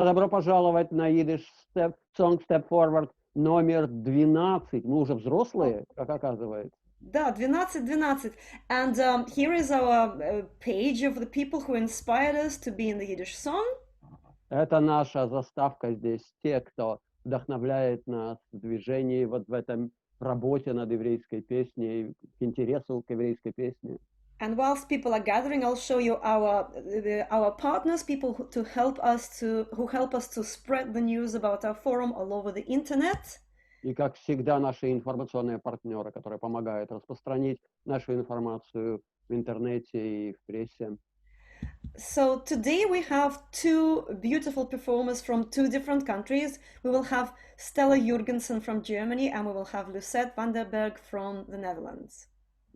Добро пожаловать на Yiddish Song Forward номер 12. Мы уже взрослые, как оказывается. Да, 12. And here is our page of the people who inspired us to be in the Yiddish song. Это наша заставка здесь, те, кто вдохновляет нас в движении вот в этом работе над еврейской песней, к интересу к еврейской песне. And whilst people are gathering, I'll show you our partners, people who help us to spread the news about our forum all over the internet. И, как всегда, наши информационные партнеры, которые помогают распространить нашу информацию в интернете и в прессе. So today we have two beautiful performers from two different countries. We will have Stella Jürgensen from Germany and we will have Lucette van der Berg from the Netherlands.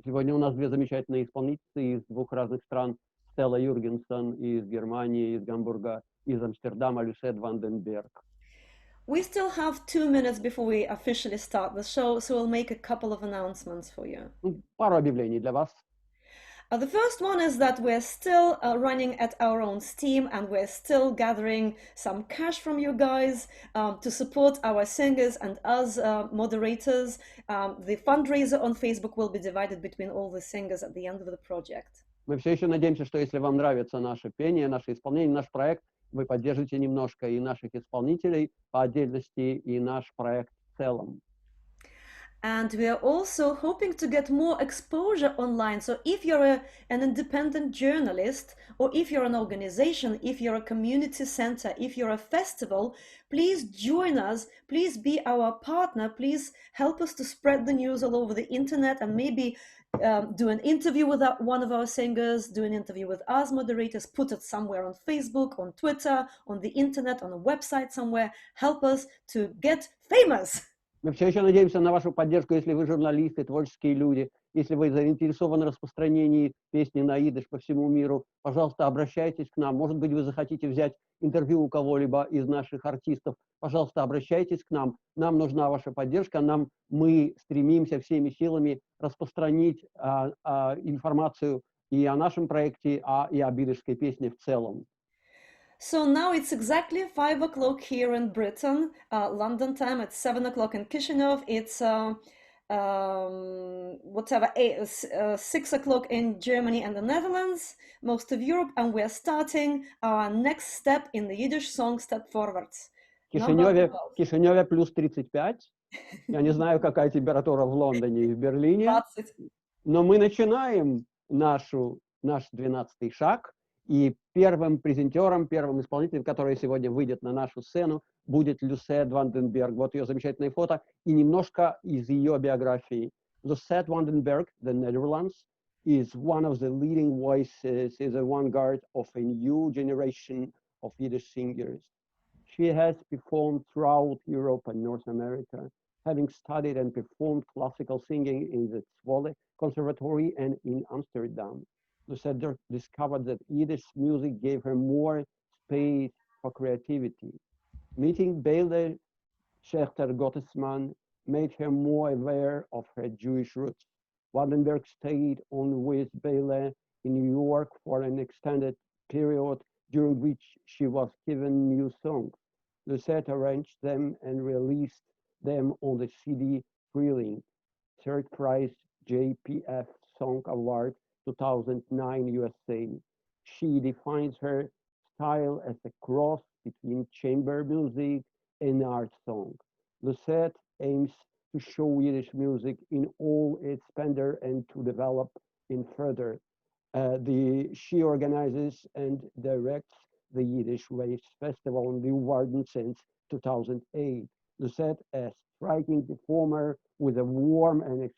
Сегодня у нас две замечательные исполнительницы из двух разных стран. Стелла Юргенсен из Германии, из Гамбурга, из Амстердама, Люсет ван ден Берг. We still have 2 minutes before we officially start the show, so we'll make a couple of announcements for you. Пару объявлений для вас. The first one is that we're still running at our own steam and we're still gathering some cash from you guys to support our singers and us moderators. The fundraiser on Facebook will be divided between all the singers at the end of the project. Мы все еще надеемся, что если вам нравится наше пение, наше исполнение, наш проект, вы поддержите немножко и наших исполнителей по отдельности, и наш проект в целом. And we are also hoping to get more exposure online. So if you're an independent journalist, or if you're an organization, if you're a community center, if you're a festival, please join us. Please be our partner. Please help us to spread the news all over the internet and maybe do an interview with one of our singers, do an interview with us moderators, put it somewhere on Facebook, on Twitter, on the internet, on a website somewhere. Help us to get famous. Мы все еще надеемся на вашу поддержку, если вы журналисты, творческие люди, если вы заинтересованы в распространении песни на идиш по всему миру, пожалуйста, обращайтесь к нам. Может быть, вы захотите взять интервью у кого-либо из наших артистов. Пожалуйста, обращайтесь к нам. Нам нужна ваша поддержка. Мы стремимся всеми силами распространить информацию и о нашем проекте, и об идишской песне в целом. So now it's exactly 5 o'clock here in Britain, London time. It's 7 o'clock in Chisinau. It's 6 o'clock in Germany and the Netherlands, most of Europe, and we're starting our next step in the Yiddish song step Forverts. В Кишиневе плюс 35. Я не знаю, какая температура в Лондоне и в Берлине. 20. Но мы начинаем наш 12-й шаг. И первым презентером, первым исполнителем, который сегодня выйдет на нашу сцену, будет Lucette ван ден Берг. Вот ее замечательное фото и немножко из ее биографии. Lucette ван ден Берг, the Netherlands, is one of the leading voices, is a vanguard of a new generation of Yiddish singers. She has performed throughout Europe and North America, having studied and performed classical singing in the Zwolle Conservatory and in Amsterdam. Lucette discovered that Yiddish music gave her more space for creativity. Meeting Beyle Schaechter Gottesman made her more aware of her Jewish roots. Van den Berg stayed on with Beyle in New York for an extended period during which she was given new songs. Lucette arranged them and released them on the CD Friling, third prize JPF Song Award 2009 USA. She defines her style as a cross between chamber music and art song. Lucette aims to show Yiddish music in all its splendor and to develop it further. She organizes and directs the Yiddish Waves Festival in Leeuwarden since 2008. Lucette, a striking performer with a warm and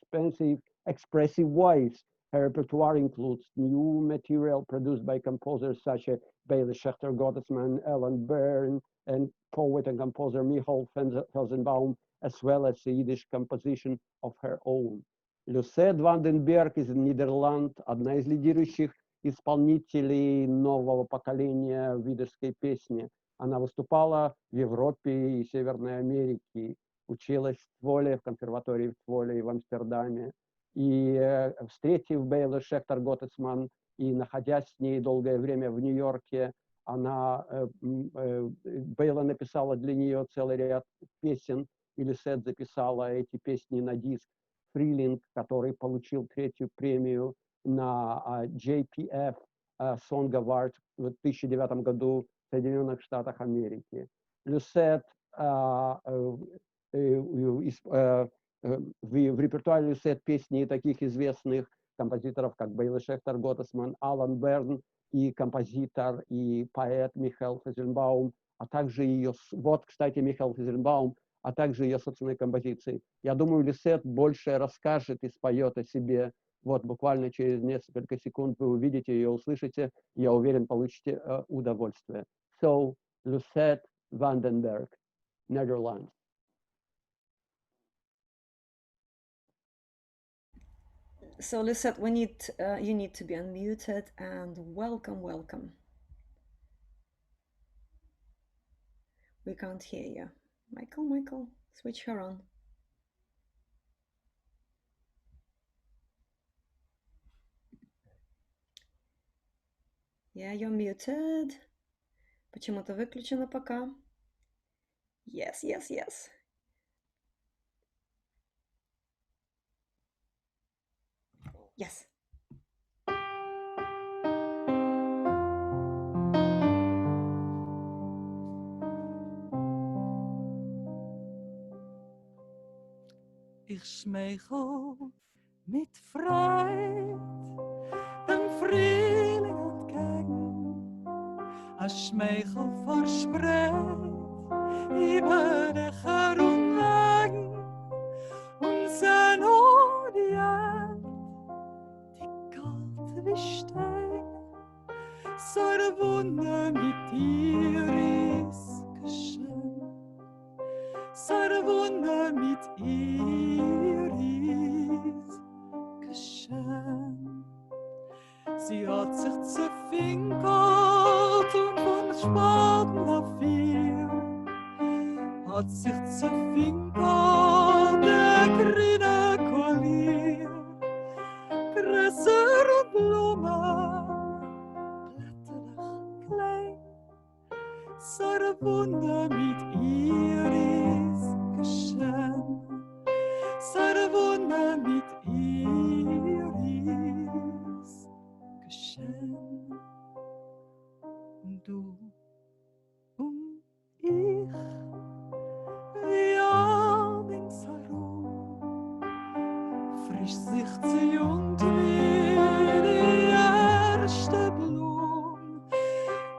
expressive voice. Her repertoire includes new material produced by composers such as Beyle Schaechter Gottesman, Ellen Byrne, and poet and composer Michael Felsenbaum, as well as a Yiddish composition of her own. Lucette ван ден Берг из Нидерланд, одна из лидирующих исполнителей нового поколения в йиддишской песне. Она выступала в Европе и Северной Америке, училась в Zwolle, в консерватории в Zwolle и в Амстердаме. И встретив Beyle Schaechter Gottesman и находясь с ней долгое время в Нью-Йорке, Бейла написала для нее целый ряд песен, и Lucette записала эти песни на диск Friling, который получил третью премию на JPF Song Award в 2009 году в Соединенных Штатах Америки. Lucette в репертуаре Lucette песни таких известных композиторов, как Beyle Schaechter Gottesman, Алан Берн, и композитор, и поэт Михаил Фазенбаум, а также ее, вот, кстати, Михаил Фазенбаум, а также ее собственные композиции. Я думаю, Lucette больше расскажет и споет о себе. Вот, буквально через несколько секунд вы увидите ее, услышите, я уверен, получите удовольствие. So, Lucette Vandenberg, Netherlands. So Lucette, you need to be unmuted, and welcome, welcome. We can't hear you. Michael, switch her on. Yeah, you're muted. Почему-то выключено пока. Yes. Yes. Ich schmeichel mit Freud dem Frühling entgegen, ein Schmeichel verspreit über die Herumwegen und sein Orient, die kalt wie Stein, so ein Wunder mit dir ist geschehen, so ein Wunder mit ihr ist geschehen. Sie hat sich zerfinkelt und von Spaten auf ihr hat sich zerfinkelt der grüne Kollier, Gräser und Blumen, blätterlich klein, so ein Wunder mit ihr ist geschehen, so ein Wunder mit ihr ist geschehen. Du und ich, wie allerdings herum, frisch sich zu jung wie die erste Blum.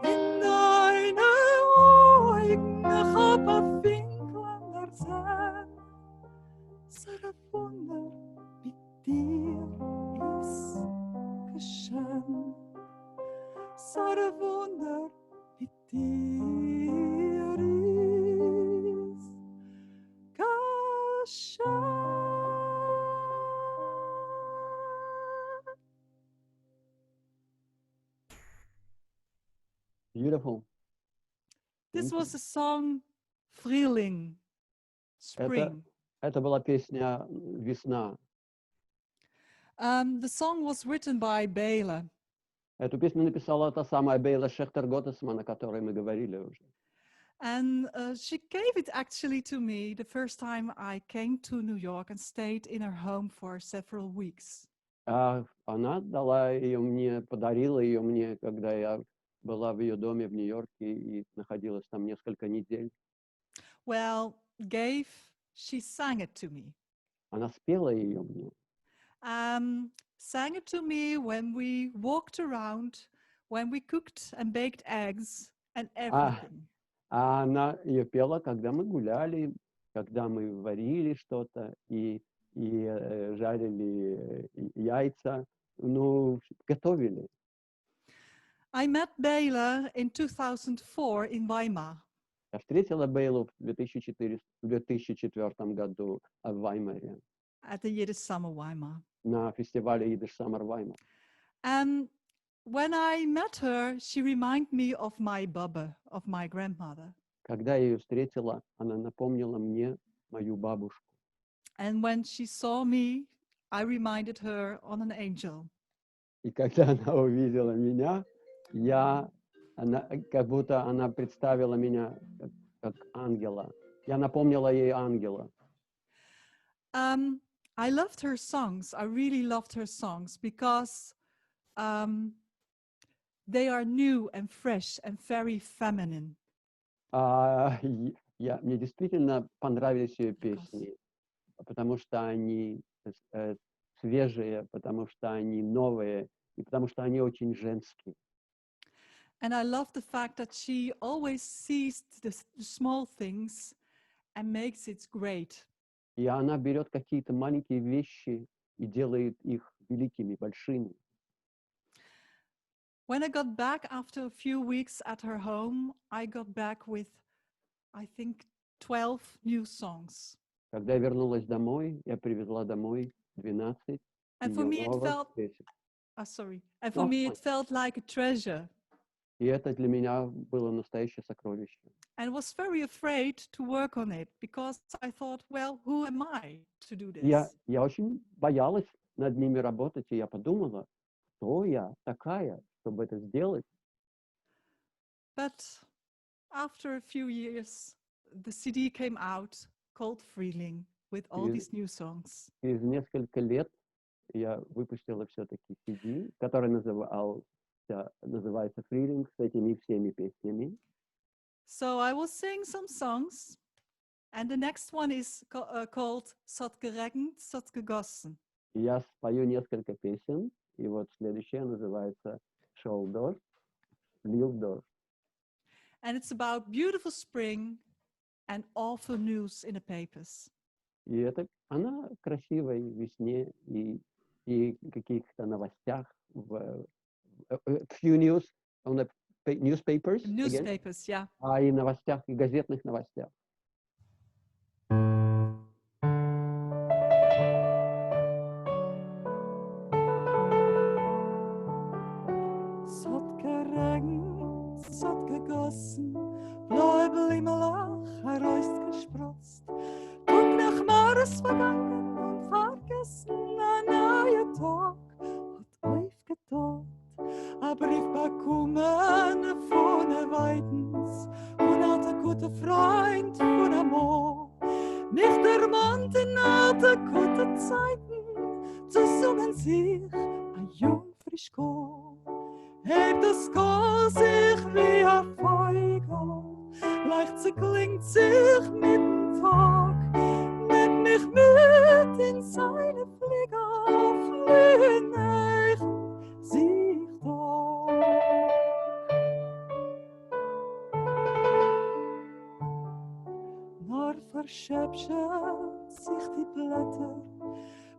In deine Augen, ich hab ein Winkel der Sehn, so ein Wunder mit dir ist geschehen, so ein Wunder mit dir ist geschehen. Beautiful. This was the song Frühling, Spring. Это была песня «Весна». The song was written by Beyle. Эту песню написала та самая Beyle Schaechter Gottesman, о которой мы говорили уже. And she gave it actually to me the first time I came to New York and stayed in her home for several weeks. Она дала ее мне, подарила ее мне, когда я была в ее доме в Нью-Йорке и находилась там несколько недель. Well, she sang it to me. Она спела ее мне. Sang it to me when we walked around, when we cooked and baked eggs and everything. Она ее пела, когда мы гуляли, когда мы варили что-то и жарили яйца, ну, готовили. I met Beyle in 2004 in Weimar. Я встретила Бейлу в 2004 году в Ваймаре. At the Yiddish Summer Weimar. На фестивале Yiddish Summer Weimar. And when I met her, she reminded me of my Baba, of my grandmother. Когда я ее встретила, она напомнила мне мою бабушку. And when she saw me, I reminded her on an angel. И когда она увидела меня, я Она, как будто она представила меня как ангела. Я напомнила ей ангела. Um, I loved her songs. I really loved her songs because um, they are new and fresh and very feminine. Мне действительно понравились ее песни, потому что они свежие, потому что они новые, и потому что они очень женские. And I love the fact that she always sees the small things and makes it great. И она берет какие-то маленькие вещи и делает их великими, большими. When I got back after a few weeks at her home, I got back with, I think, 12 new songs. Когда я вернулась домой, я привезла домой 12 And for ее me, it новых felt, песен. And for me, it felt like a treasure. И это для меня было настоящее сокровище. And was very afraid to work on it because I thought, well, who am I to do this? Я очень боялась над ними работать, и я подумала, кто я такая, чтобы это сделать. But after a few years, the CD came out called Friling with all these new songs. Через несколько лет я выпустила все-таки CD, который называется Friling, с этими всеми песнями. So I will sing some songs, and the next one is called Zot geregend, zot gegossen. Я спою несколько песен, и вот следующая называется «Шел дождь, лил дождь». And it's about beautiful spring and awful news in the papers. И это она красивой весне и каких-то новостях в few news on the newspapers. Newspapers, yeah. И новостях, и газетных новостях. Zot geregend, zot gegossen, blaue Blimmelach herausgesprotzt. Und nach Mars vergangen und vergessen, ein neuer Tag hat aufgetaucht. Ein Brief bekommen von der Weidens, von einem guten Freund von einem Mann. Nicht der Mann in alten guten Zeiten, zu singen sich ein Jungfrisch Kohl. Hebt das Kohl sich wie ein Feigl, leicht zerklingt sich mit dem Tag, nimmt mich mit in seine Flieger, fliehen echt sich Tag. Nur verschäbschen sich die Blätter,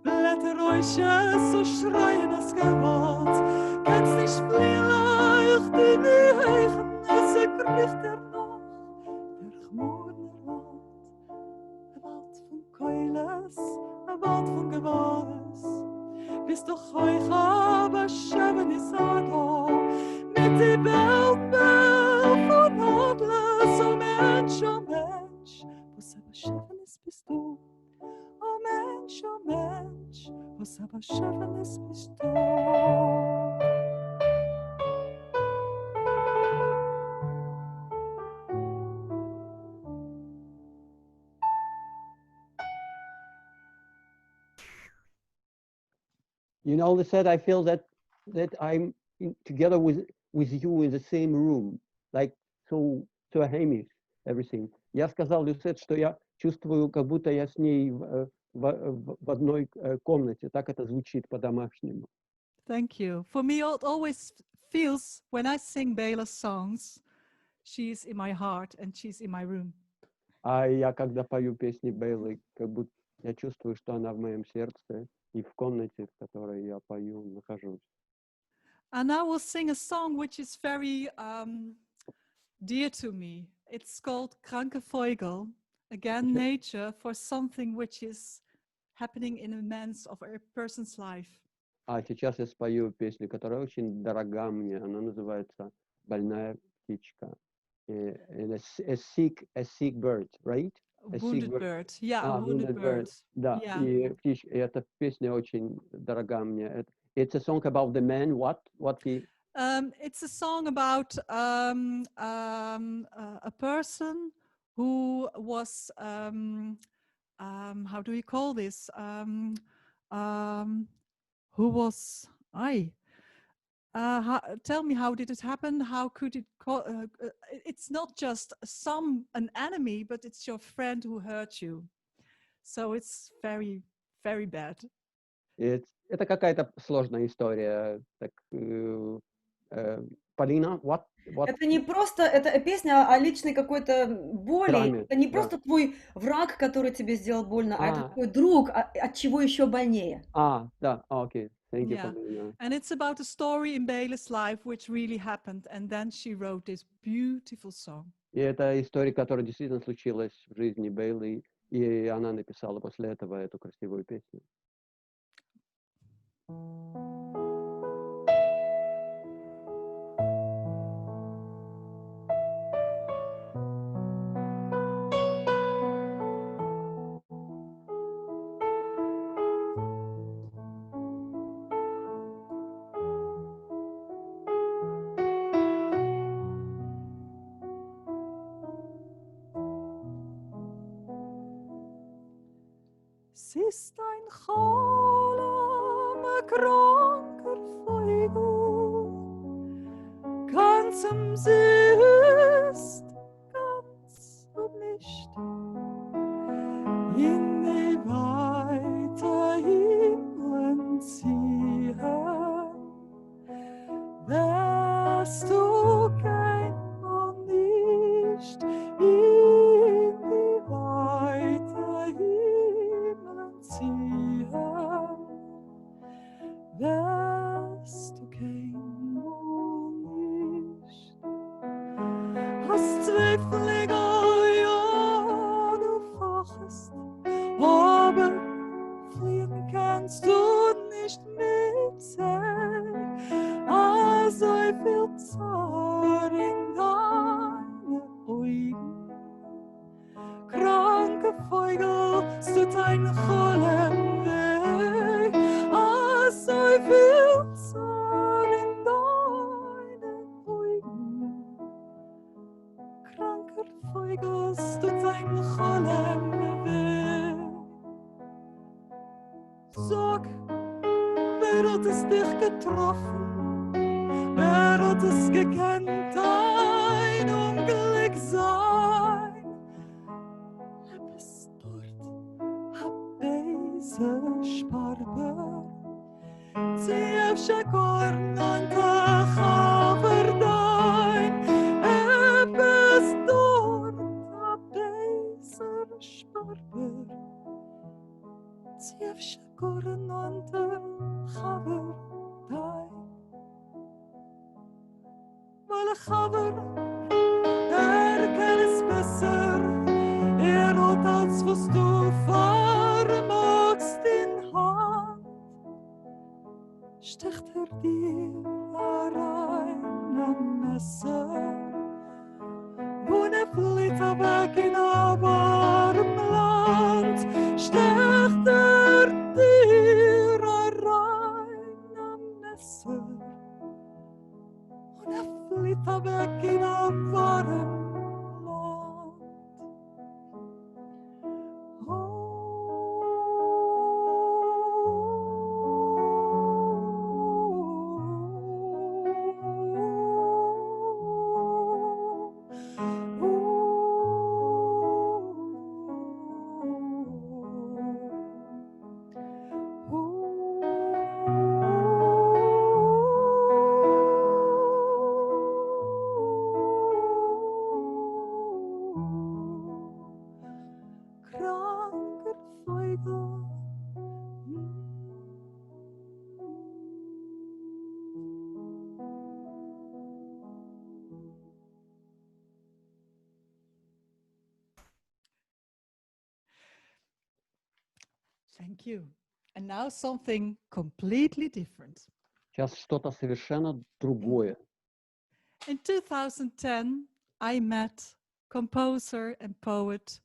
Blätterräusche, so schreien es Gewalt. Kennst nicht vielleicht die Weichen, es ergriff der Nacht, der Chmurner Wald. Ein Wald von Keules, ein Wald von Gewahres. Bist doch euch aber schäben ist da, mit die Bell von Adler, so Mensch, was aber schäben ist bist du. Oh Mensch, was aber Schönes bist du. You know, Lucette, I feel that I'm together with you in the same room, like so Hamish, everything. Я сказал Lucette, что я чувствую, как будто я с ней в одной комнате. Так это звучит по-домашнему. Thank you. For me, it always feels when I sing Beyle songs, she's in my heart and she's in my room. А я, когда пою песни Бейлы, как будто я чувствую, что она в моем сердце и в комнате, в которой я пою, нахожусь. And I will sing a song which is very dear to me. It's called Kranke Vogel. Again, nature for something which is happening in a person's life. А сейчас я спою песню, которая очень дорога мне. Она называется «Больная птичка». A sick bird, right? Wounded bird. Yeah, a wounded bird. Да, Yeah. и эта песня очень дорога мне. It's a song about the man, what he... It's a song about a person who was, how do we call this? Who was, tell me, how did it happen? How could it it's not just an enemy, but it's your friend who hurt you. So it's very, very bad. Это какая-то сложная история. Так, Полина, what? Это не просто, это песня о личной какой-то боли, Драме, это не да. просто твой враг, который тебе сделал больно, а это А. твой друг, от чего еще больнее. Да, окей. Thank you, Yeah. Polina. And it's about a story in Beyle's life which really happened, and then she wrote this beautiful song. И это история, которая действительно случилась в жизни Бейлы, и она написала после этого эту красивую песню. Es ist ein Cholem, ein kranker Vogel, ganz im Süß, ganz und nicht in die weite Himmeln ziehen. Wirst du kein und nicht in die weite Himmeln ziehen. Wirst du kein und nicht. Hast Zweifeliger, ja, du fachest, aber fliegen kannst du nicht mit sein. So viel Zorn in deine Augen. Kranke Vogel, es tut ein Cholem weh. So viel Zorn in deine Augen. Kranker Vogel, es tut ein Cholem weh. Sag, wer hat es dich getroffen? Wer hat es gekannt, ein Unglück sein? Bis dort hab diese Sparbe, sie auf Schakorn und Chaverdein. Bis dort hab diese Sparbe, sie auf Schakorn und Chaverdein. Weil Chaver, kennt es besser, hat als was du vermagst in Hand. Stecht dir rein am Messer, wo flieht weg in ein warm Land. Stecht dir rein am Messer, fliet weg in een warm land. Thank you. And now something completely different. Сейчас что-то совершенно другое. In 2010, I met composer and poet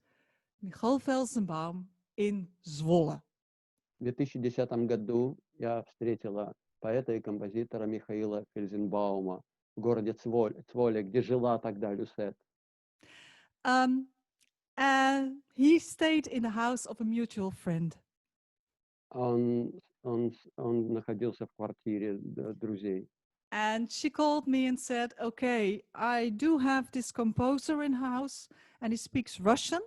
Michal Velzenbaum in Zwolle. В 2010 году я встретила поэта и композитора Михаила Фельзенбаума в городе Цволе, где жила тогда Люсет. And he stayed in the house of a mutual friend. Он находился в квартире друзей. And she called me and said, okay, I do have this composer in house and he speaks Russian,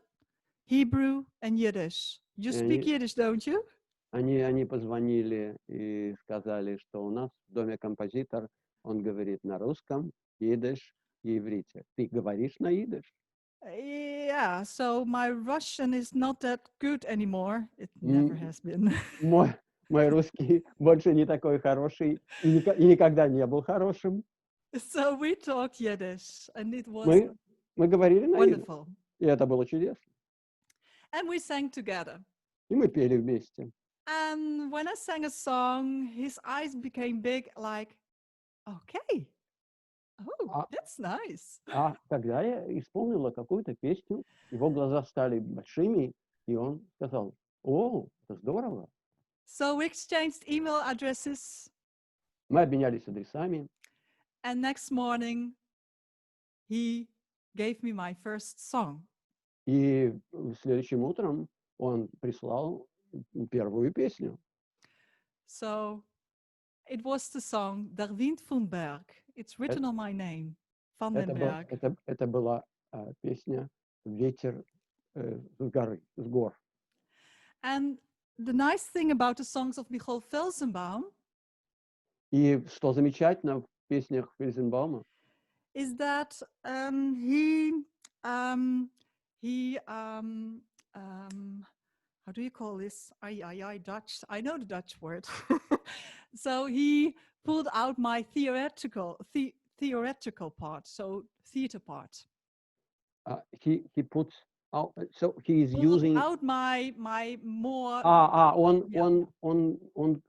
Hebrew and Yiddish. You speak Yiddish, don't you? Они позвонили и сказали, что у нас в доме композитор, он говорит на русском, идиш и иврите. Ты говоришь на идиш? Yeah, so my Russian is not that good anymore. It never has been. Мой русский больше не такой хороший и никогда не был хорошим. So we talked Yiddish and it was мы говорили на wonderful. И это было чудесно. And we sang together. И мы пели вместе. And when I sang a song, his eyes became big, like, okay, oh, that's nice. Когда я исполнила какую-то песню, его глаза стали большими, и он сказал, о, это здорово. So we exchanged email addresses. Мы обменялись адресами. And next morning, he gave me my first song. И следующим утром он прислал первую песню. So it was the song Der Wind von Berg. It's written on my name, Van den Berg. Это была песня «Ветер с горы», с гор. And the nice thing about the songs of Michael Felsenbaum И что замечательно в песнях Фельзенбаума, is that how do you call this? Dutch. I know the Dutch word. So he pulled out my theoretical part, so theater part. He puts out, so he is using out my more.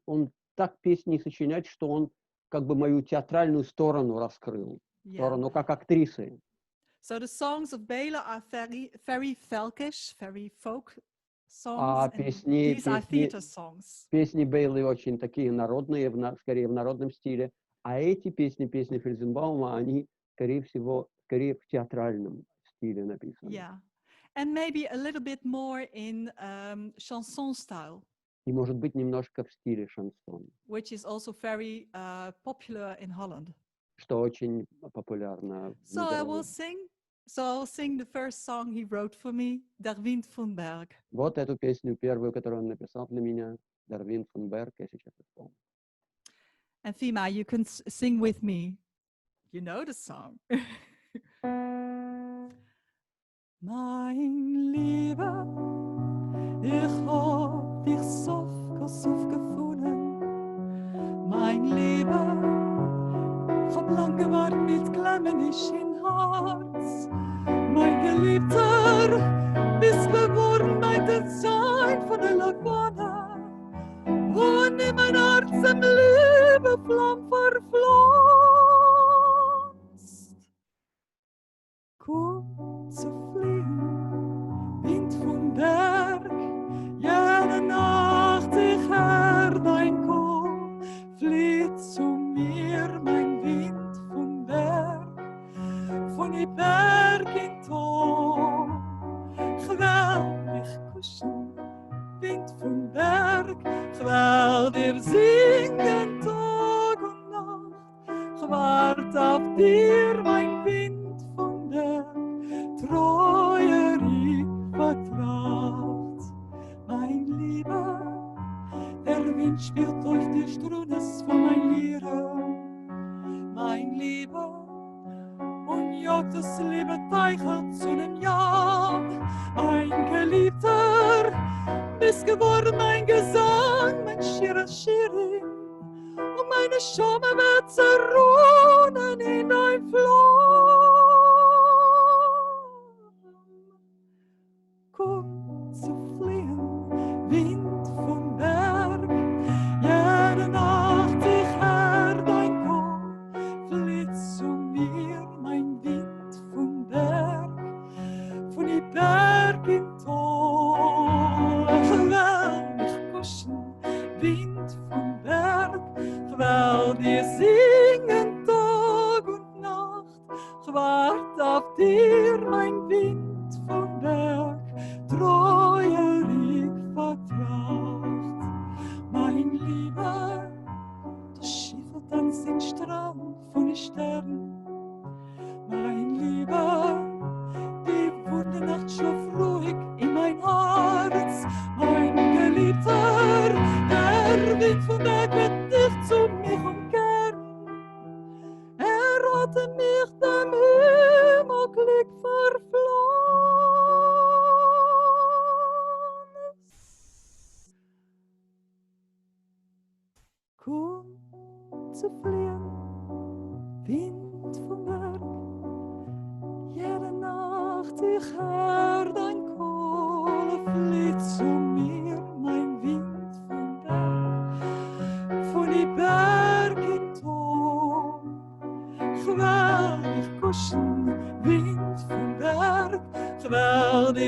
Он так песни сочиняет, что он как бы мою театральную сторону раскрыл, сторону как актрисы. So the songs of Beyle are very folkish, very folk songs. These are theater songs. Песни Бейлы очень такие народные, скорее в народном стиле, а эти песни Фельзенбаума, они, скорее всего, скорее в театральном стиле написаны. Yeah, and maybe a little bit more in chanson style. И, может быть, немножко в стиле шансон. Which is also very popular in Holland. Что очень популярно в Нидерландах. So I'll sing the first song he wrote for me, Der Wind von Berg. Вот эту песню первую, которую он написал для меня, Der Wind von Berg, я сейчас исполню. And Fima, you can sing with me. You know the song. Mein Lieber, ich hab dich so gefunden. Mein Lieber, ich hab lang gewartet mit Klemmen in Herz. Mein Geliebter, bist geworden bei der Zeit von der Lagune. Und in mein Herz im Liebe Flamm verpflanzt. Komm zu fliegen, Wind vom Berg, jede Nacht ich hör dein Chor, flieht zu mir mein Wind vom Berg, von die Berg in Ton. Ich will dich kuschen, Wind vom Berg, ich will dir singen Tag und Nacht, ich wart auf dir, mein Wind vom Berg, treuer ich vertraut. Mein Lieber, der Wind spielt durch die Strunes von mein Lieder, mein Lieber, und jagt das liebe Teichel zu dem Jahr, mein Geliebter, bist geworden mein Gesang, mein Schiri, und meine Schamme wird zerrunen in dein Flamm. Komm zu fliehen, Wind vom Berg, jede Nacht ich hör dein Chor, flieht zu mir mein Wind vom Berg, von die Berg in Ton. Ich will mich kuschen, Wind vom Berg, ich will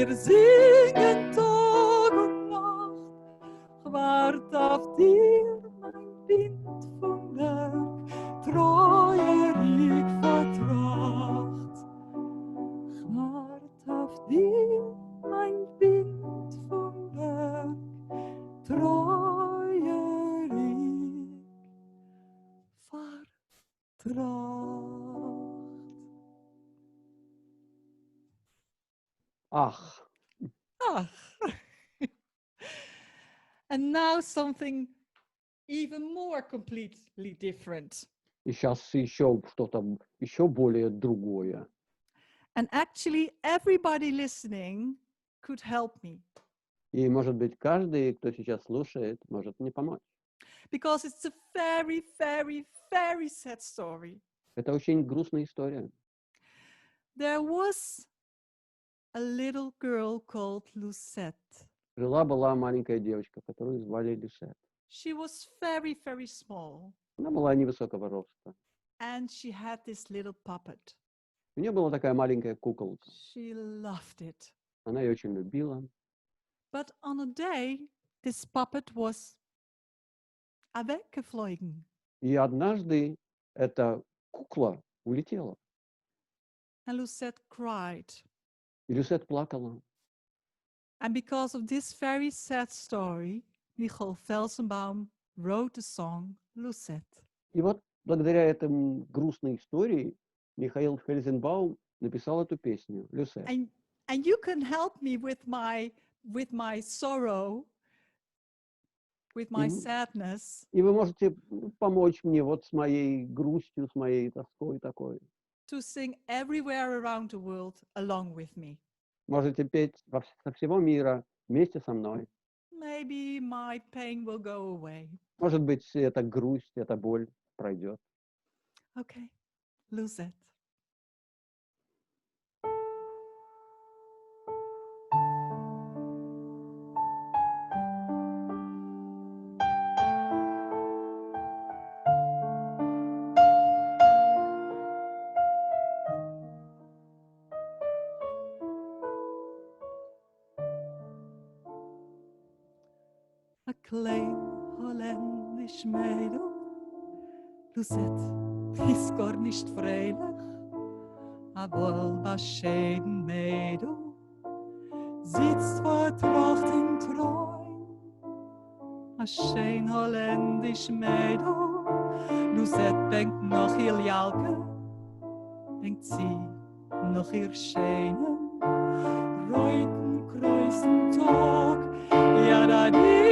wir singen Tag und Nacht. Ich wart auf dir, mein Wind vom Berg, treuerig vertracht. Ich wart auf dir, mein Wind vom Berg, treuerig vertracht. Ach, Ah. And now something even more completely different. и сейчас еще что-то еще более другое. And actually, everybody listening could help me И, может быть, каждый, кто сейчас слушает, может мне помочь. because it's a very, very, very sad story. Это очень грустная история. There was a little girl called Lucette. Жила-была маленькая девочка, которую звали Lucette. She was very, very small, Она была невысокого роста. and she had this little puppet. У нее была такая маленькая куколка. She loved it. Она ее очень любила. But on a day, this puppet was weggeflogen. И однажды эта кукла улетела. And Lucette cried. И Люсет плакала. And because of this very sad story, Michael Felsenbaum wrote the song Lucette. И вот благодаря этой грустной истории Михаил Фельзенбаум написал эту песню «Люсет». And you can help me with my sorrow, with my sadness. И вы можете помочь мне вот с моей грустью, с моей тоской такой. To sing everywhere around the world along with me. Можете петь со всего мира вместе со мной. Maybe my pain will go away. Может быть, эта грусть, эта боль пройдет. Okay, Lucette. A klein holländisch Mädel, Lucette ist gar nicht freilich, a wohlbescheiden Mädel, sitzt vertracht in Träum. A schön holländisch Mädel, Lucette denkt noch ihr Jalke, denkt sie noch ihr schönen, reuten, kreuzen Tag, ja da die.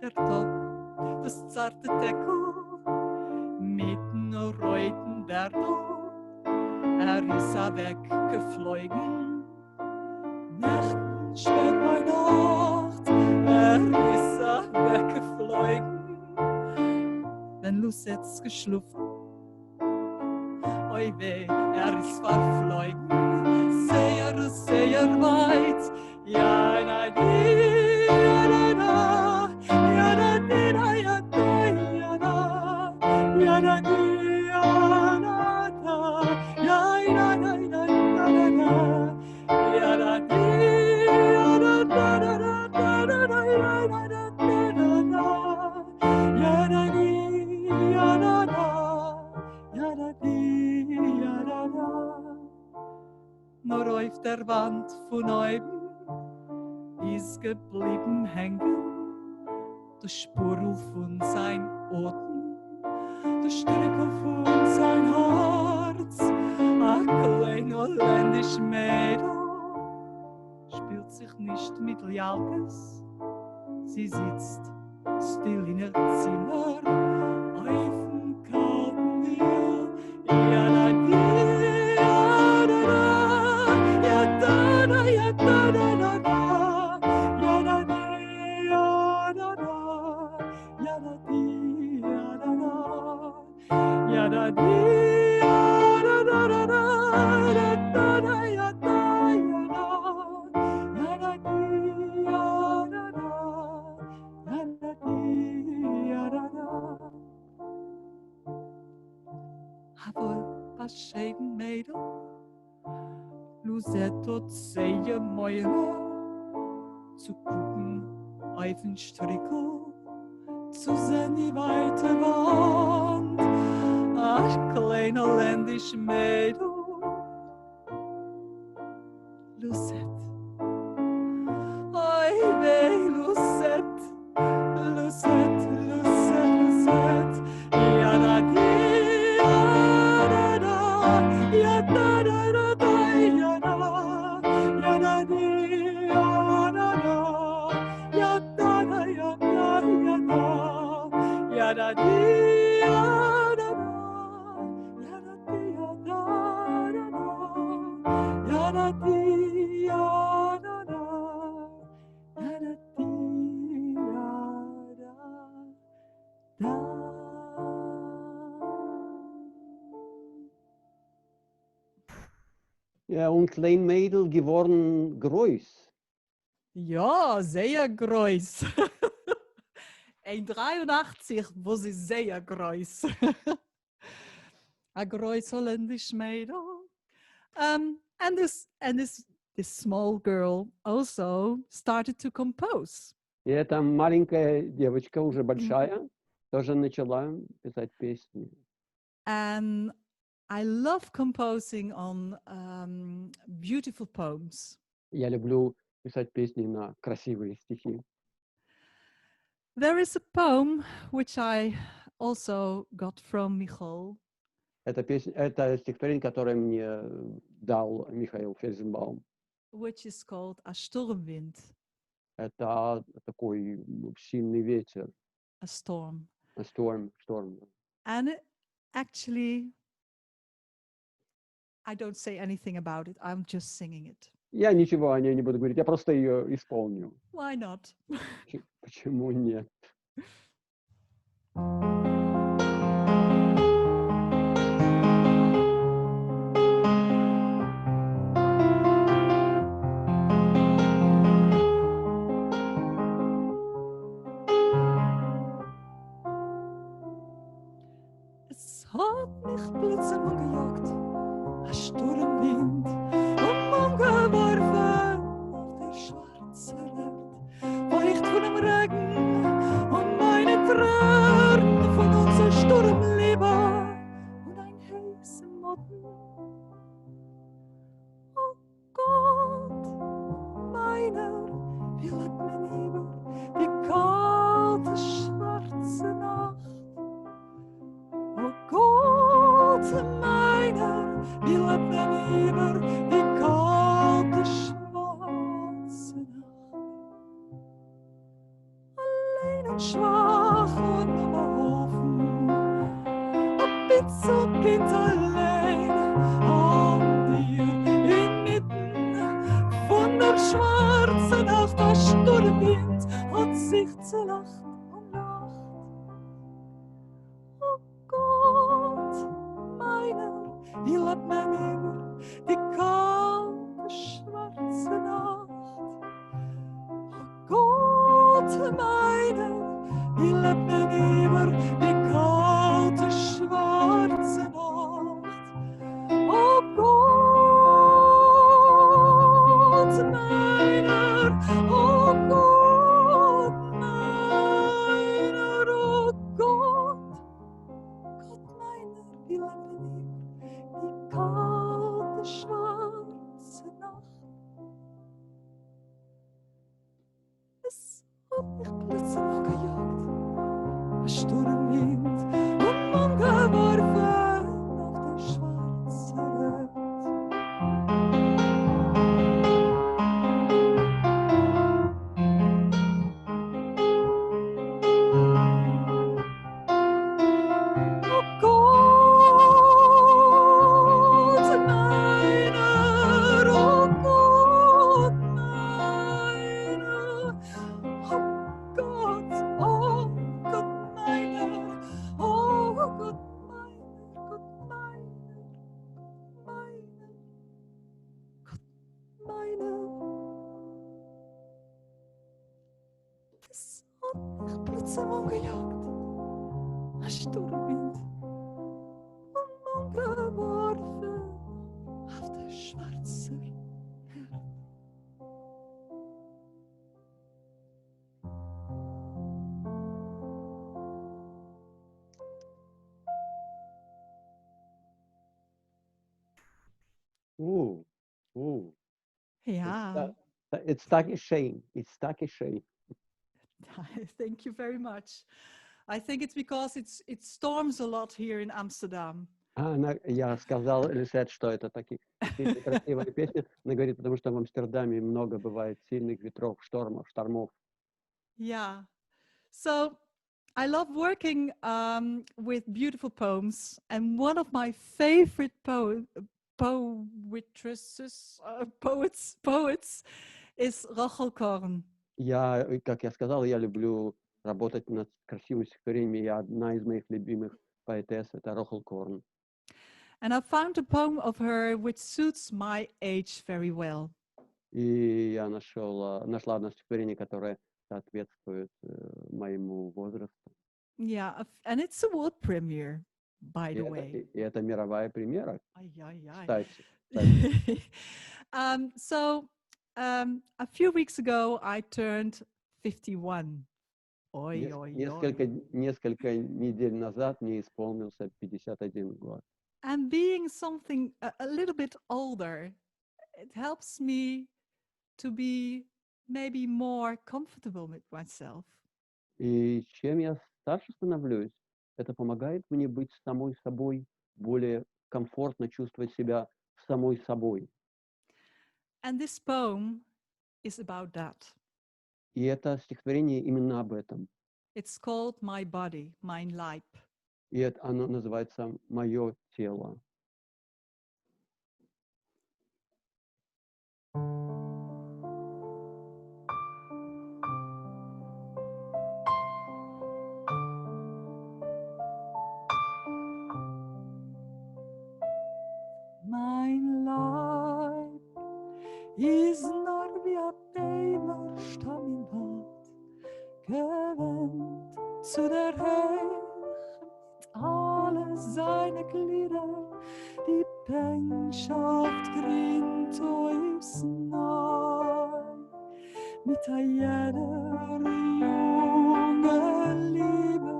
Der Tag, das zarte Deckel, mitten auf reuten Bärtel, ist weggeflogen. Nächten schwer bei Nacht, ist weggeflogen. Wenn Lucettes geschlufen, oi weh, ist verflogen. Sehr, sehr weit, ja, nein, ja, nein, ja, nein, ja, nein, ja, nein, ja, nein. Nur auf der Wand von oben ist geblieben hängen der Spurl von sein Oten, der Strecke von sein Herz. A klein holländisch Mädel spielt sich nicht mit Jalkes, sie sitzt still in ihr Zimmer auf dem kalten Nil. Ja, da, ja, da, ja, da, da, ja, da, da, da, ja, da, ja. a schön Mädel. Lucette hat sehr Meure zu gucken auf den Strickel, zu sehen die weite Wand. Ach, kleiner ländisch Mädel, Lucette. Oi, weh, Lucette, Lucette, Lucette, Lucette. Ja, da, di, ja, da, da, ja, da, da, da, da, ja, da, ja, da, di, ja, da, da, ja, da, da, ja, da, ja, da, ja, da, di, ja, da, da, ja, da, di, ja, da, da, da, ja, da, di, ja, da, da. Ja, und klein Mädel geworden groß. Ja, sehr groß. 1,83, wo sie sehr groß. A groß holländisch Mädel. And this small girl also started to compose. И эта маленькая девочка, уже большая, тоже начала писать песни. And I love composing on beautiful poems. Я люблю писать песни на красивые стихи. There is a poem which I also got from Michal. Это стихотворение, которое мне дал Михаил Фельзенбаум. Which is called A Sturmwind. Это такой сильный ветер. A storm. A storm. And actually, I don't say anything about it. I'm just singing it. Я ничего о ней не буду говорить, я просто ее исполню. Why not? Почему нет? Es hat mich plötzlich gejagt, ein Sturmwind, und umgeworfen auf der schwarzen Erde, weicht von dem Regen und meine Tränen von unser Sturmleben und ein heißer Motten. Oh Gott, meiner, wie lebt man über die kalte schwarze Nacht? Oh Gott, meiner, wie lebt man über die kalte schwarze Nacht? Allein und schwach und überhofen, ein bisschen Kind allein an dir, inmitten von der schwarzen Nacht. Der Sturmwind hat sich zerlacht und lacht. Oh Gott, meiner, wie lebt man über die kalte schwarze Nacht? Oh Gott, meiner, wie lebt man über die kalte schwarze Nacht? Oh Gott, meiner, oh Gott, meiner, oh Gott. Gott meiner, wie lebt man über die kalte schwarze Nacht? Es hat mich plötzlich gejagt, ein Sturmwind, und umgeworfen auf der schwarzen Erde. Ein Sturmwind und umgeworfen Ooh, ooh. Yeah. It's stuck a shame. It's stuck a shame. Thank you very much. I think it's because it storms a lot here in Amsterdam. Я сказал Lucette, что это такие красивые песни. Она говорит, потому что в Амстердаме много бывает сильных ветров, штормов. Yeah. So I love working with beautiful poems, and one of my favorite poets is Rachel Korn. Как я сказал, я люблю работать над красивыми стихотворениями, и одна из моих любимых поэтесс — это Рохл Корн. And I found a poem of her which suits my age very well. И я нашла одно стихотворение, которое соответствует моему возрасту. Yeah, and it's a world premiere, by the way. И это мировая премьера, кстати. So a few weeks ago, I turned 51. Несколько недель назад мне исполнился 51 год. And being something a little bit older, it helps me to be maybe more comfortable with myself. И чем я старше становлюсь, это помогает мне быть самой собой, более комфортно чувствовать себя самой собой. And this poem is about that. И это стихотворение именно об этом. It's called My Body, Mein Leib. И оно называется «Мое тело». Mein Leib is nur wie ein Beimerstamm im Wald, gewendet zu der Höhe mit alle seine Glieder, die Bänkschaft grinnt aufs Neu, mit jeder junge Liebe.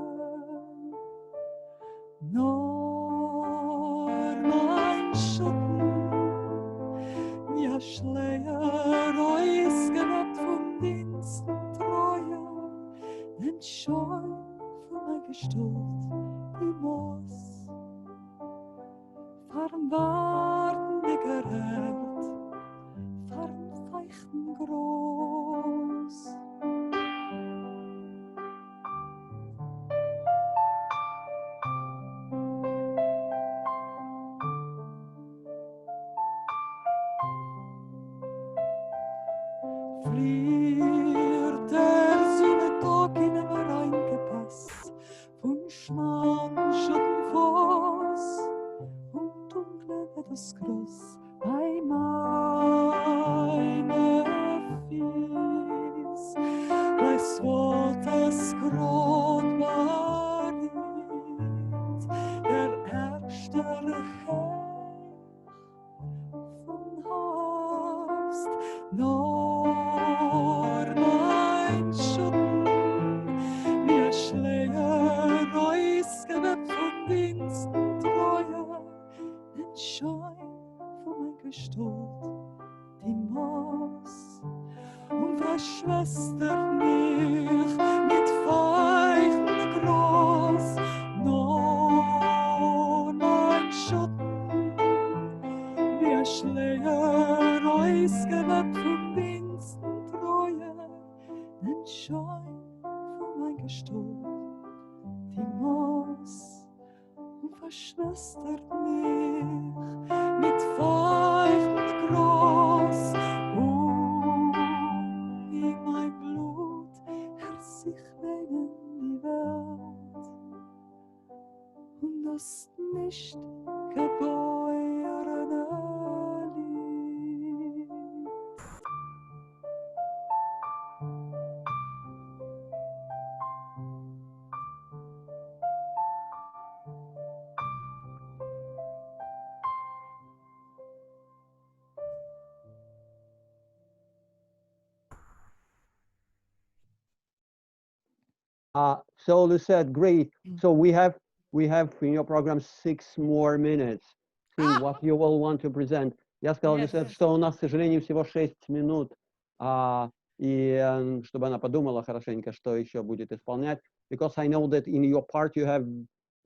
Nur mein Schatten, wie ein Schleier, ausgewebt vom Dienst und Treue, den Scheu von mein Gestalt, die Moos, vom Warten gerät, vom feuchten Groß. Friert der Sonne Tag in einem reingepasst, von Schmarrn, Schatten, Fuß und dunkle wird das Groß bei meinen Fies. Weiß Wort das Grot variert, der erste Reich von Herbst, nur mein Schatten, wie ein Schleier, ausgewebt von Dienst und Treue, den Schein von mein Gestalt, die Maus, und verschwestert mich mit feuchten Groß, nur mein Schatten, wie ein Schleier, ausgewebt von Dienst und Treue, den Schein von mein Gestalt, die Maus, und verschwestert mich mit feuchten Groß, in mein Blut sich wegen die Welt, und das nicht geborene Lied. So Lucette, great. So we have in your program 6 more minutes. See what you will want to present. Я сказал, Yes. Люсет, что у нас, к сожалению, всего 6 минут, чтобы она подумала хорошенько, что еще будет исполнять. Because I know that in your part you have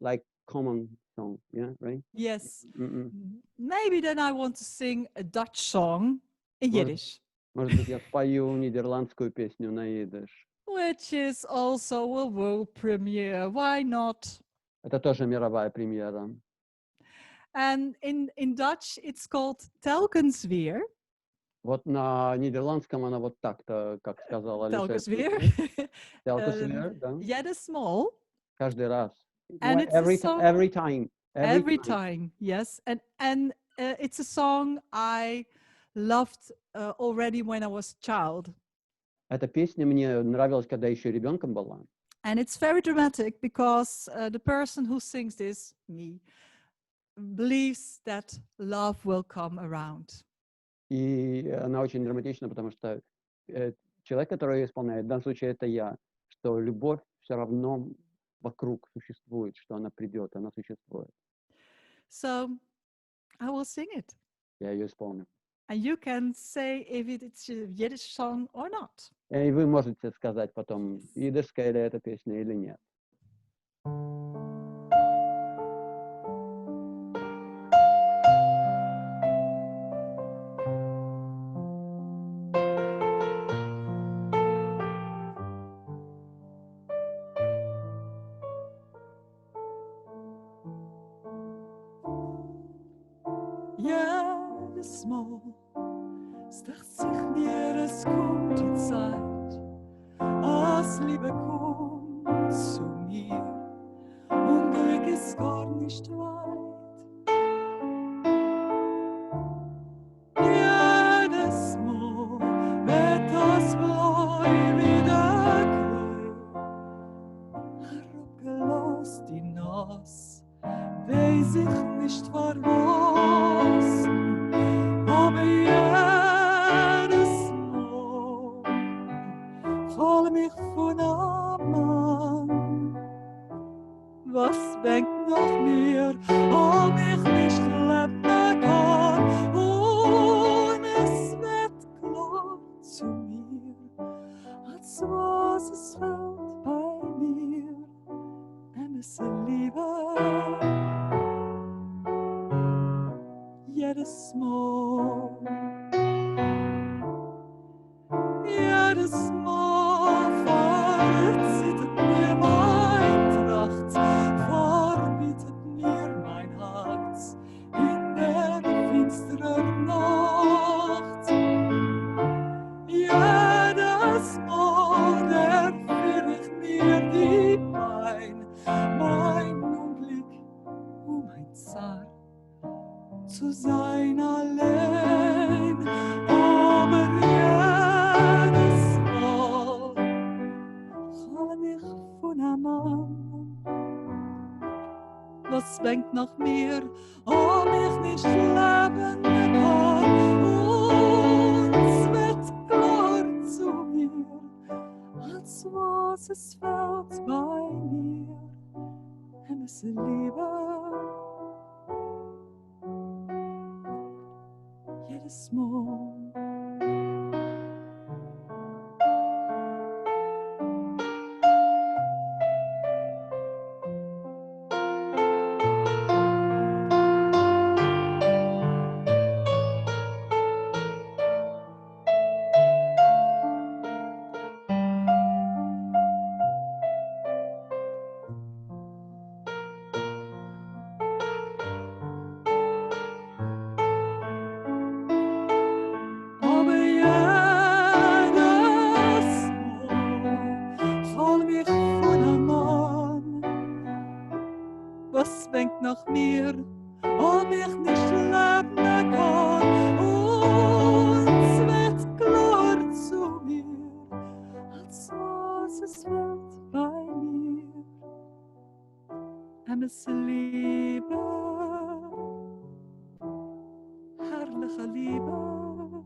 like common song, yeah, right? Yes. Mm-mm. Maybe then I want to sing a Dutch song in Yiddish, Может быть, я спою нидерландскую песню на идиш. which is also a world premiere. Why not? Это тоже мировая премьера. And in Dutch, it's called telkens weer. Вот на нидерландском она вот так-то, как сказала Люсет. Telkens weer. Telkens weer, да? Jede small. Каждый раз. And it's a Every song time. every time. Yes. And it's a song I loved already when I was a child. Эта песня мне нравилась, когда еще ребенком была. And it's very dramatic because the person who sings this, me, believes that love will come around. И она очень драматична, потому что человек, который ее исполняет, в данном случае это я, что любовь все равно вокруг существует, что она придет, она существует. So I will sing it. Я ее исполню. And you can say if it's a Yiddish song or not. И вы можете сказать потом, идишская ли эта песня или нет. Jedes Mal dacht sich mir, es kommt die Zeit, als Liebe kommt zu mir und Glück ist gar nicht weit. Jedes Mal wird das Blau wieder grün, herabgelost die Nass, weiß ich nicht was, aber jedes Mal fall mich von einem Mann. Was denkt nach mir, ob ich nicht leben kann? Und es wird klar zu mir, als was es fällt bei mir, ein bisschen Liebe. Jedes Mal, verzittert mir mein Tracht, verbietet mir mein Herz in der finsteren Nacht. Jedes Mal erführe ich mir die Pein, mein Unglück mein Zar. Zu sein allein, aber jedes Mal fall mich von einem Mann. Was denkt nach mir, ob ich nicht leben kann? Und es wird klar zu mir, als was es fällt bei mir, ein bisschen Liebe. Jedes Mal. Nach mir, ob ich nicht leben kann, und es wird klar zu mir, als was es wird bei mir, ein bisschen Liebe, herrliche Liebe,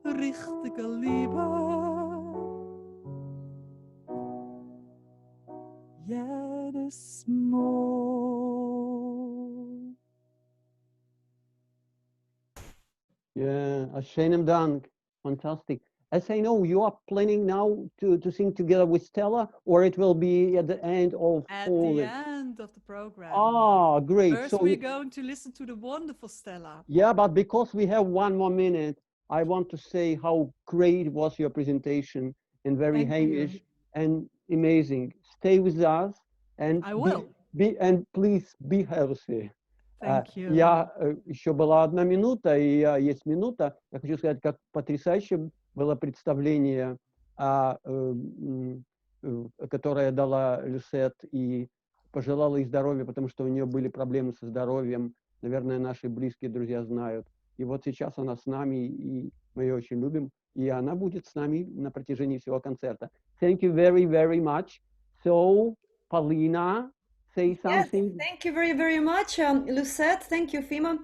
richtige Liebe. Jedes Mal. Yeah, schönen Dank. Fantastic. As I know, you are planning now to sing together with Stella, or it will be at the end of At all the it? end of the program. Ah, great. First, So we're going to listen to the wonderful Stella. yeah, but because we have one more minute, I want to say how great was your presentation and very Thank you. Hamish and amazing. Stay with us and I will. please be healthy. Thank you. Еще была одна минута, и есть минута. Я хочу сказать, как потрясающе было представление, которое дала Люсет, и пожелала ей здоровья, потому что у нее были проблемы со здоровьем. Наверное, наши близкие друзья знают. И вот сейчас она с нами, и мы ее очень любим. И она будет с нами на протяжении всего концерта. Thank you very, very much. So, Polina, say something. Yes, thank you very, very much, Lucette. Thank you, Fima.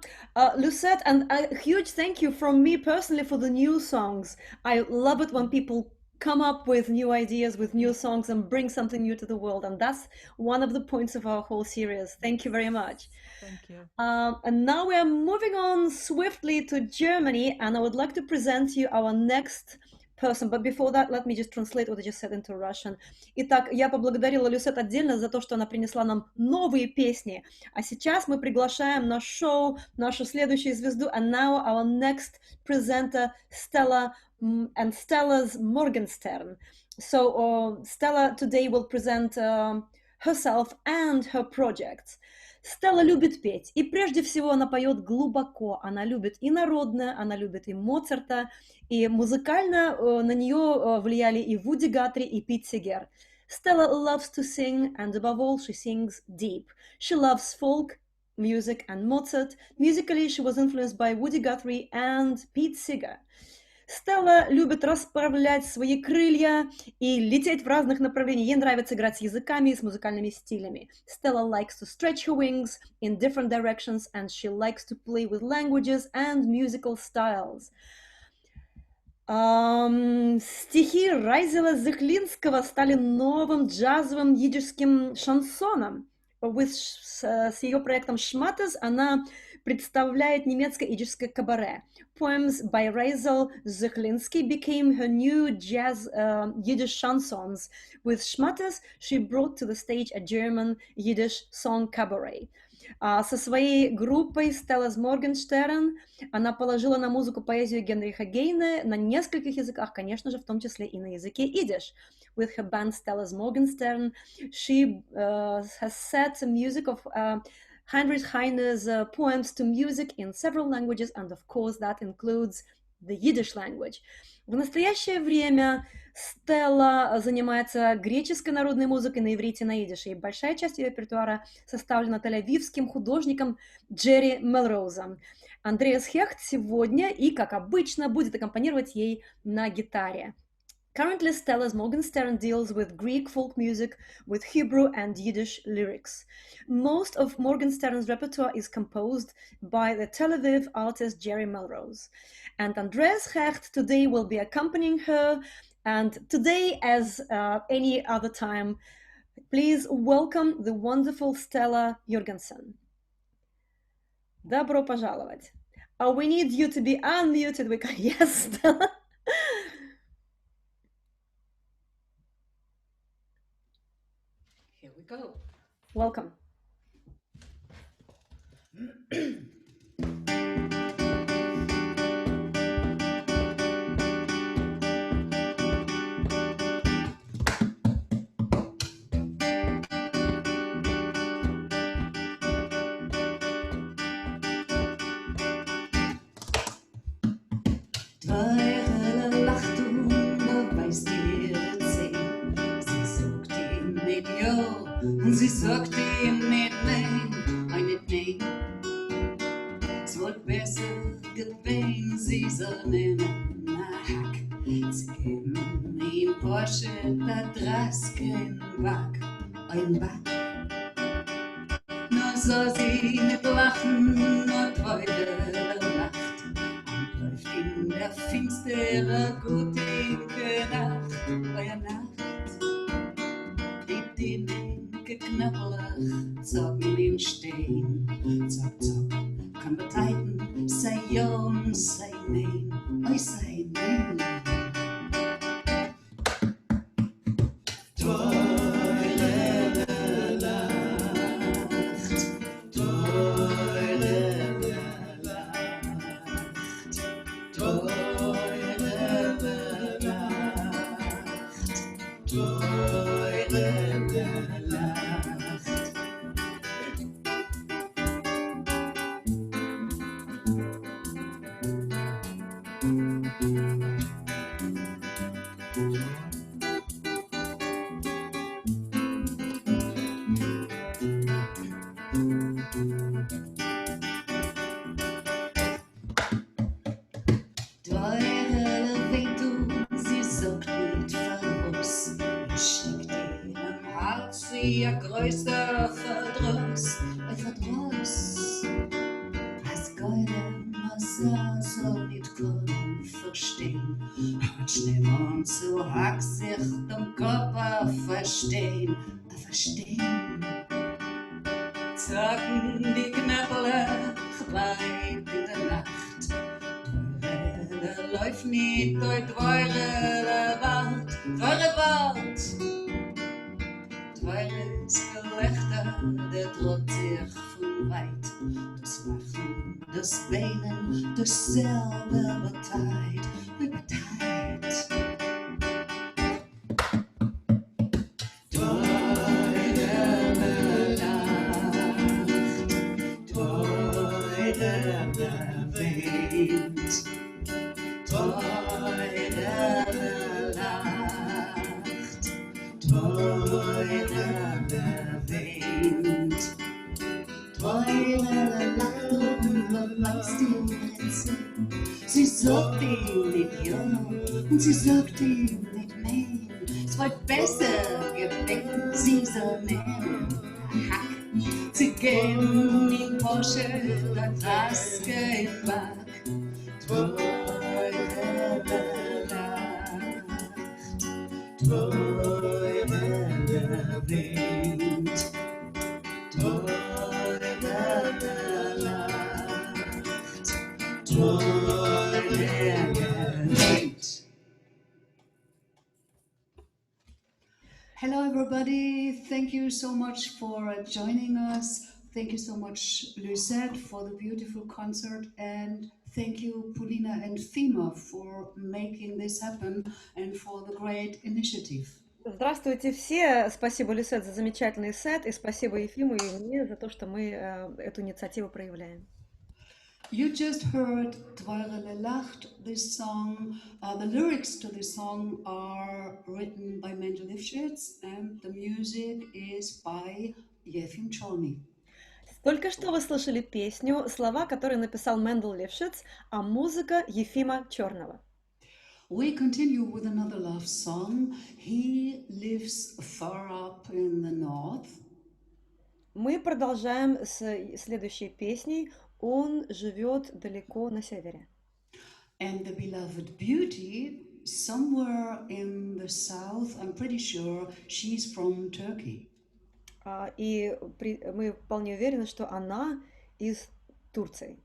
Lucette, and a huge thank you from me personally for the new songs. I love it when people come up with new ideas, with new songs, and bring something new to the world. And that's one of the points of our whole series. Thank you very much. Thank you. And now we are moving on swiftly to Germany, and I would like to present you our next person. But before that, let me just translate what I just said into Russian. Итак, я поблагодарила Люсет отдельно за то, что она принесла нам новые песни. А сейчас мы приглашаем на шоу нашу следующую звезду. And now our next presenter, Stella, and Stella's Morgenstern. So Stella today will present herself and her projects. Стелла любит петь, и прежде всего она поет глубоко, она любит и народное, она любит и Моцарта, и музыкально на нее влияли и Вуди Гатри, и Пит Сигер. Stella loves to sing, and above all, she sings deep. She loves folk music and Mozart. Musically, she was influenced by Woody Guthrie and Pete Seeger. Стелла любит расправлять свои крылья и лететь в разных направлениях. Ей нравится играть с языками и с музыкальными стилями. Stella likes to stretch her wings in different directions, and she likes to play with languages and musical styles. Стихи Райзела Зыхлинского стали новым джазовым йиддишским шансоном. С ее проектом «Шматес» она представляет немецкое йиддишское кабаре. Poems by Raizel Zechlinsky became her new jazz Yiddish chansons. With Schmattes, she brought to the stage a German Yiddish song cabaret. Со своей группой Stella's Morgenstern она положила на музыку поэзию Генриха Гейне на нескольких языках, конечно же, в том числе и на языке идиш. With her band Stella's Morgenstern, she has set music of Heinrich Heine's poems to music in several languages, and of course that includes the Yiddish language. В настоящее время Стелла занимается греческой народной музыкой на иврите и на идише, и большая часть ее репертуара составлена тель-авивским художником Джерри Мелроузом. Андреас Хехт сегодня и, как обычно, будет аккомпанировать ей на гитаре. Currently, Stella's Morgenstern deals with Greek folk music with Hebrew and Yiddish lyrics. Most of Morgenstern's repertoire is composed by the Tel Aviv artist Jerry Melrose. And Andreas Hecht today will be accompanying her. And today, as any other time, please welcome the wonderful Stella Jürgensen. Добро пожаловать. We need you to be unmuted. Yes, Stella. Here we go. Welcome. Und sie sagt ihm nicht nein, nicht nein. Es wird besser gewesen, sie soll nehmen nach Hack. Sie geben ihm Porsche, da Drasken Back, ein Back. Nur soll sie nicht lachen und heute lacht. Und läuft in der finstere gute Nacht, euer Nacht. Die geknabbelig, zocken im Stehen. Zock, zock, kann beteiden, sei jung, sei Ihr größter Verdruss, ein Verdruss, als Geule Massa soll nicht können verstehen, und Schneemann zu Hack sich dem Körper verstehen, verstehen. Zacken die Knöchel weit in der Nacht, Teure läuft nicht durch teure Wart, Teures Gelächter, der droht sich von weit. Das Lachen, das Weinen, dasselbe überteilt. Sie sagt ihm nicht ja und sie sagt ihm nicht nein. Es wird besser gewesen, sie soll nehmen. Hack, sie geben ihm Porsche, der Taske im Back. Teure Nacht, teure Wind, teure Nacht, teure Wind. Hello everybody, thank you so much for joining us. Thank you so much Lucette for the beautiful concert, and thank you Polina and Fima for making this happen and for the great initiative. Здравствуйте все, спасибо, Lucette, за замечательный сет, и спасибо Ефиму и мне за то, что мы эту инициативу проявляем. You just heard Teure Lacht, this song. The lyrics to this song are written by Mendel Lifshitz, and the music is by Yefim Chorny. Только что вы слышали песню, слова, которые написал Мендел Левшиц, а музыка Ефима Черного. We continue with another love song. He lives far up in the north. Мы продолжаем с следующей песней. Он живет далеко на севере. And the beloved beauty, somewhere in the south, I'm pretty sure she's from Turkey. И мы вполне уверены, что она из Турции.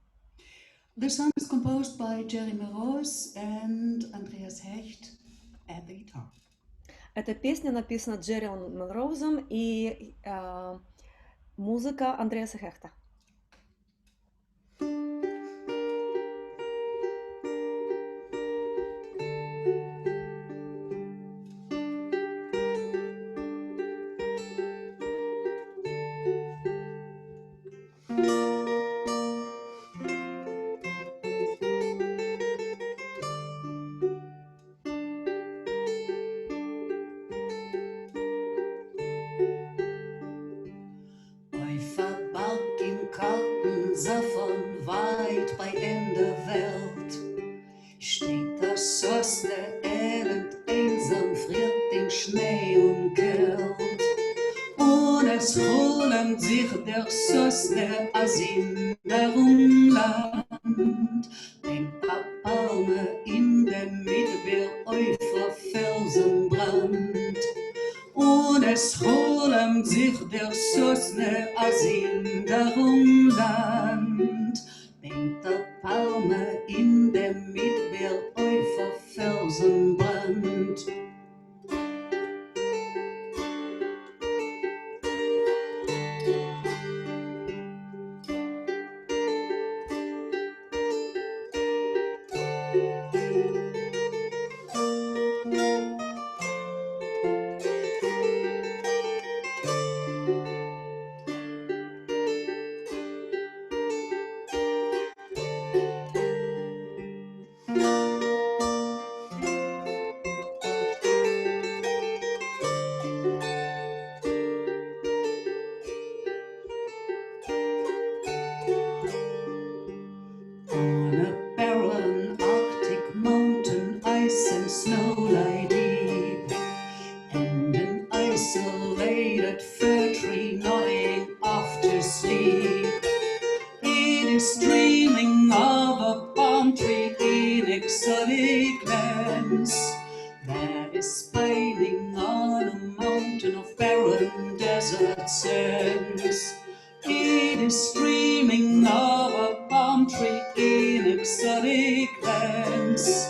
The song is composed by Jeremy Rose and Andreas Hecht at the guitar. Эта песня написана Джерри Роузом и музыка Андреаса Хехта. desert sands. It is streaming of a palm tree in exotic lands.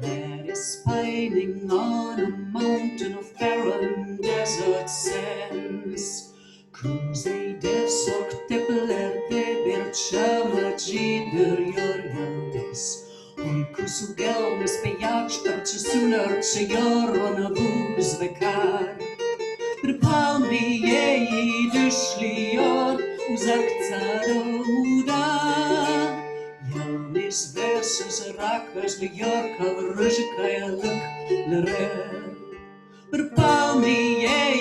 That is pining on a mountain of barren desert sands. Kuzey desok tepelerde bir çamacı görüyoruz. Uykusu gelmez beyaçlarca sularca yoruna buz ve kar. Bir palmiye düşlüyor uzakta doğuda. Yalnız versiz raklaşlıyor kavrıcı kayalıkları. Bir palmiye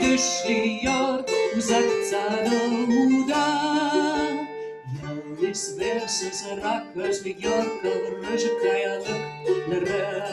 düşlüyor uzakta doğuda. Yalnız versiz raklaşlıyor kavrıcı kayalıkları.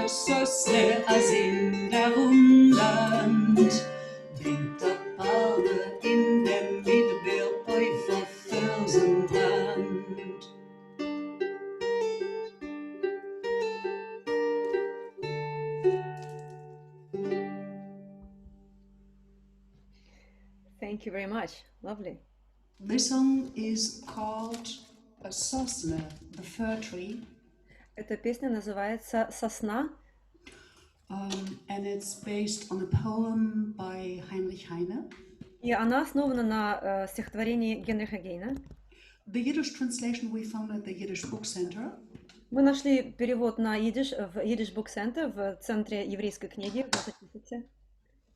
Sosne als in der Umland, denkt der Palme in der Middelbeer auf Felsenbrand. Thank you very much. Lovely. This song is called a Sosne, the fir tree. Эта песня называется «Сосна». And it's based on a poem by Heinrich Heine. И она основана на стихотворении Генриха Гейна. The Yiddish translation we found at the Yiddish Book Center. Мы нашли перевод на идиш в Yiddish Book Center в Центре еврейской книги в Массачусетсе.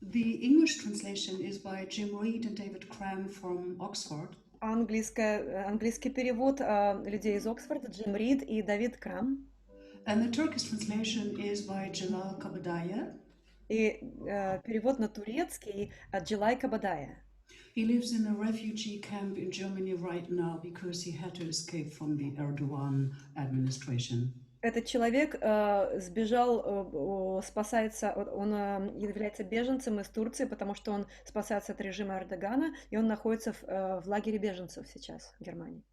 The English translation is by Jim Reed and David Cram from Oxford. Английский перевод людей из Оксфорда, Джим Рид и Давид Крам. And the Turkish translation is by Jalal Kabadaya. И перевод на турецкий от Джилай Кабадая. He lives in a refugee camp in Germany right now because he had to escape from the Erdogan administration. Этот человек сбежал, спасается, он является беженцем из Турции, потому что он спасается от режима Эрдогана, и он находится в лагере беженцев сейчас в Германии.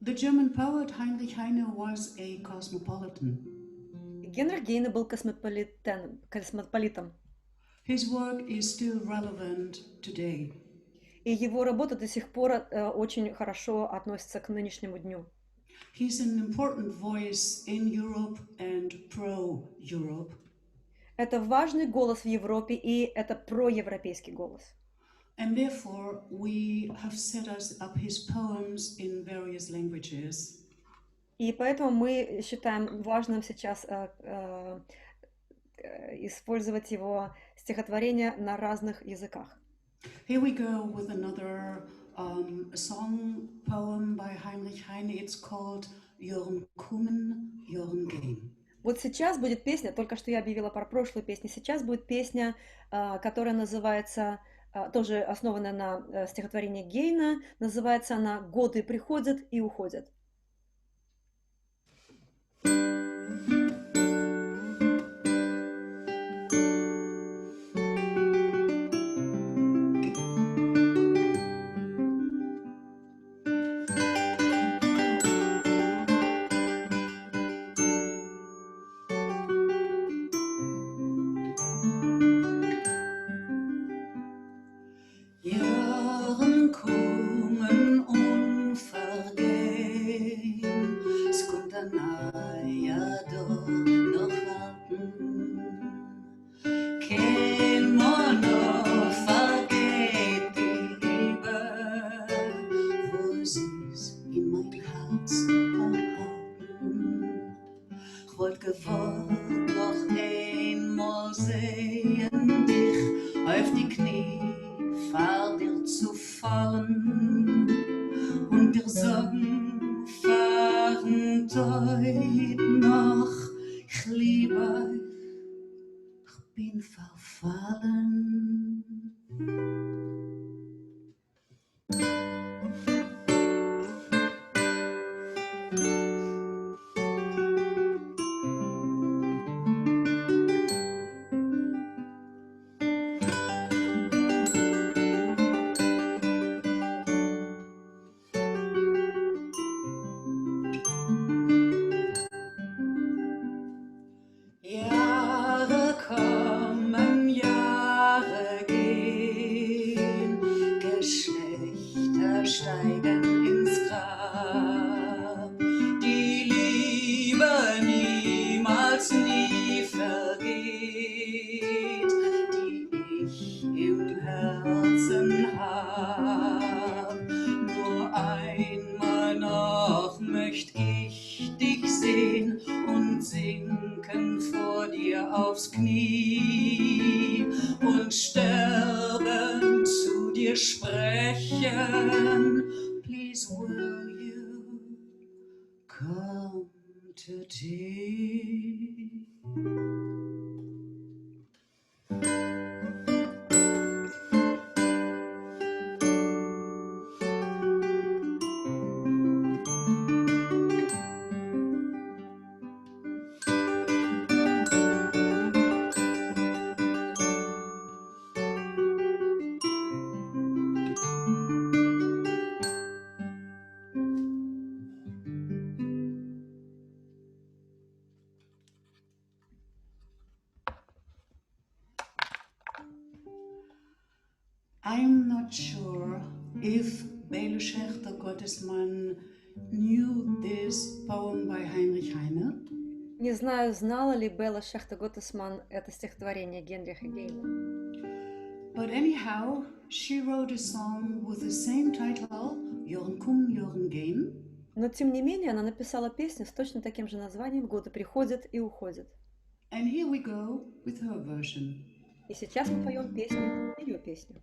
The German poet Heinrich Heine was a cosmopolitan. Генрих Гейне был космополитом. His work is still relevant today. И его работа до сих пор очень хорошо относится к нынешнему дню. He's an important voice in Europe and pro-Europe. Это важный голос в Европе, и это проевропейский голос. And therefore, we have set us up his poems in various languages. И поэтому мы считаем важным сейчас использовать его стихотворения на разных языках. Here we go with another poem by Heinrich Heine. It's called Jürgensen. Вот сейчас будет песня, только что я объявила про прошлую песню, сейчас будет песня, которая называется, тоже основана на стихотворении Гейна, называется она «Годы приходят и уходят». Verfallen. dir sprechen. Please will you come to tea? I'm not sure if Beyle Schaechter Gottesman knew this poem by Heinrich Heine. Не знаю, знала ли Бейла Шаехтер Готтесман это стихотворение Генриха Гейна. But anyhow, she wrote a song with the same title, Jörn Kum, Jörn Gehen. Но тем не менее она написала песню с точно таким же названием «Годы приходят и уходят». And here we go with her version. И сейчас мы поем песню, ее песню.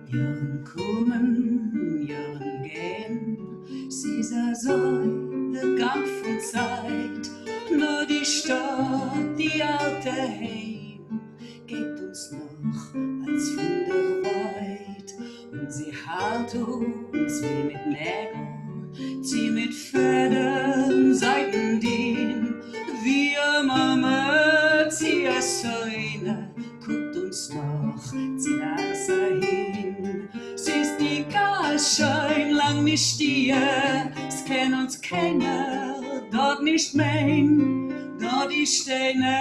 Jörn kommen, Jörn gehen, sie sah Säule, Gang von Zeit, nur die Stadt, die alte Heim, geht uns noch als von der Weit, und sie halt uns wie mit Nägeln, sie mit Federn, Seitendien, wir Mama, sie als Säune, guckt uns noch, sie das hin. Sie ist die Gasschein, lang nicht hier, es kennt uns keiner, dort nicht mein, dort die Steine,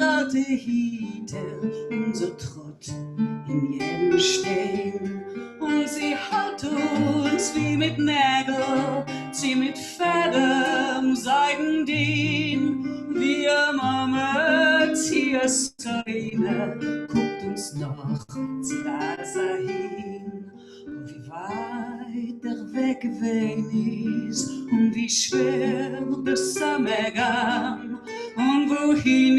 alte Hiete, unser Trott in jedem Stein. Und sie halt uns wie mit Nägel, sie mit Federn, Seidendien, wir Mama, sie ist eine, guckt uns noch, sie rasa hin. Und wie weit der Weg gewesen ist und wie schwer der Sommergang und wohin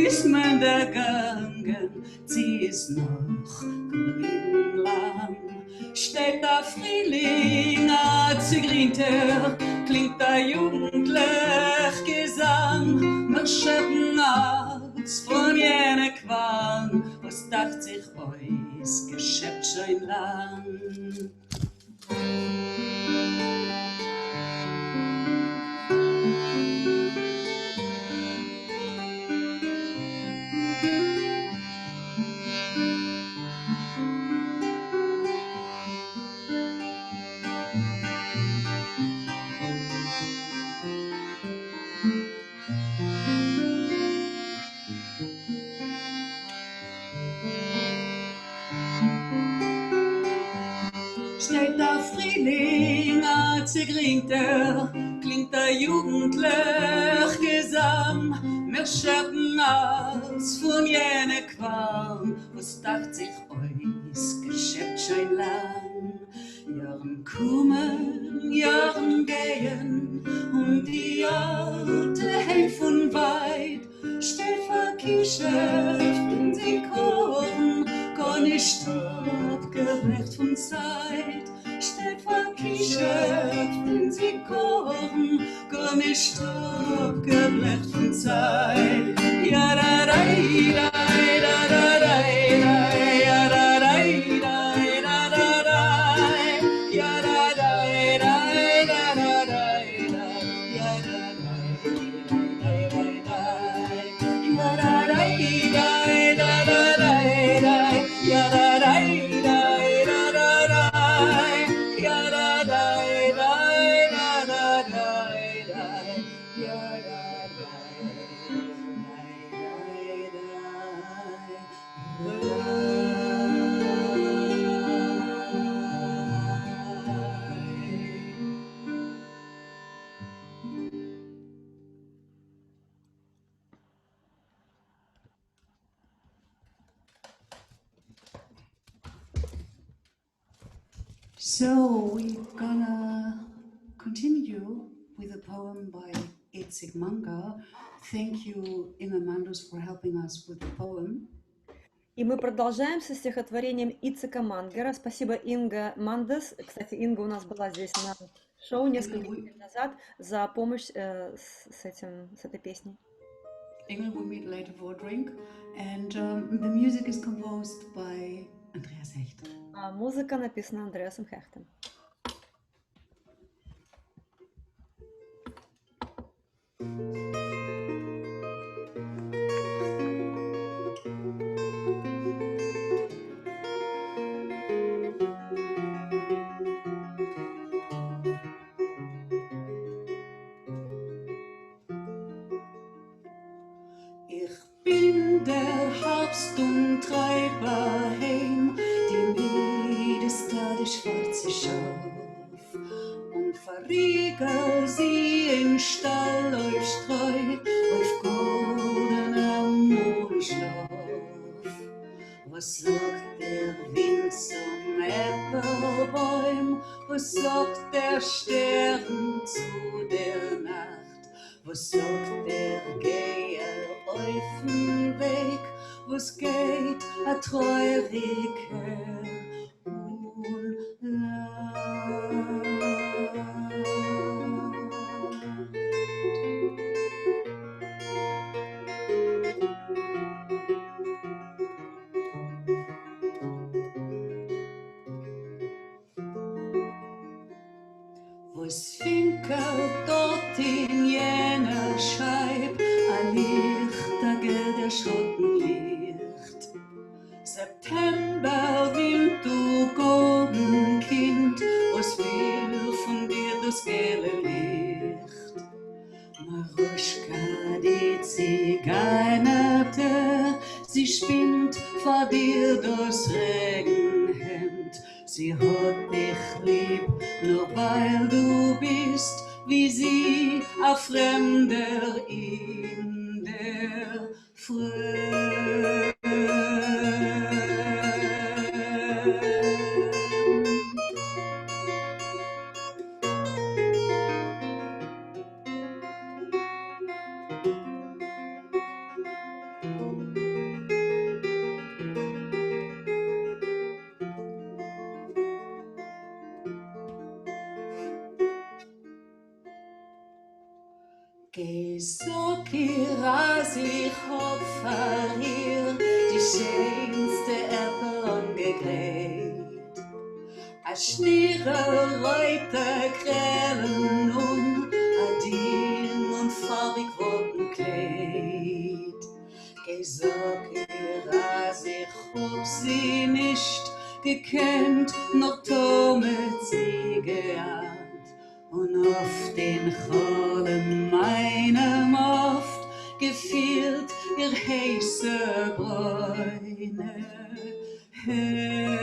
ist man da gegangen, sie ist noch geblieben lang. Steht der Frühling, Zigrinter, klingt der jugendlich Gesang, wir schöpfen aus von jener Quang, was dacht sich euch, geschäft schon lang. Steht der Frühling, Zigrinter, klingt der jugendlich Gesang, wir schöpfen aus von jener Qual, was dacht sich euch, geschäft schon lang. Jahren kommen, Jahren gehen, und die alte Heim von weit, steht verkischert in die Korn, gar nicht abgeblecht von Zeit, steht verkischert in die Korn, gar nicht abgeblecht von Zeit. Ja, da, da, da, da, da, da, ja, da, da, da, da, da, da, ja, da, da, da, da, da, da, ja, da, da, da, da, da, So we're gonna continue with a poem by Itzig Manga. Thank you, Inga Mandus, for helping us with the poem. И мы продолжаем со стихотворением Ицека Мангера. Спасибо, Инга Мандес. Кстати, Инга у нас была здесь на шоу несколько недель назад за помощь с этой песней. Inga will meet later for a drink, and the music is composed by Andreas Hechter. А музыка написана Андреасом Хехтом. Ich bin der Hauptstundtreiber heim, die miedest die schwarze Schaf und verriegel sie in Stall auf Streu, auf goldenem Mondschlaf. Was sagt der Wind zum Äpfelbäum? Was sagt der Stern zu der Nacht? Was sagt der Geier auf dem Weg? Was geht a treuriger Was finkelt dort in jener Scheib, ein Lichtage der Schottenlicht. September, Wind, du golden Kind, was will von dir das gelbe Licht? Maruschka, die Zigeunerte, sie spinnt vor dir das Regenhemd. Sie hat dich lieb, nur weil du bist, wie sie, ein Fremder in der Fremd. Geh so kiras, ich hab verliert die schönste Äpfel angegräht. A Schnirre reute Krälen a Dien und farbig roten Kleid. Geh so kiras, ich hab sie nicht gekannt, noch Tome sie geahnt. Und auf den Cholen meinem oft gefielt ihr heiße bräune Hemd.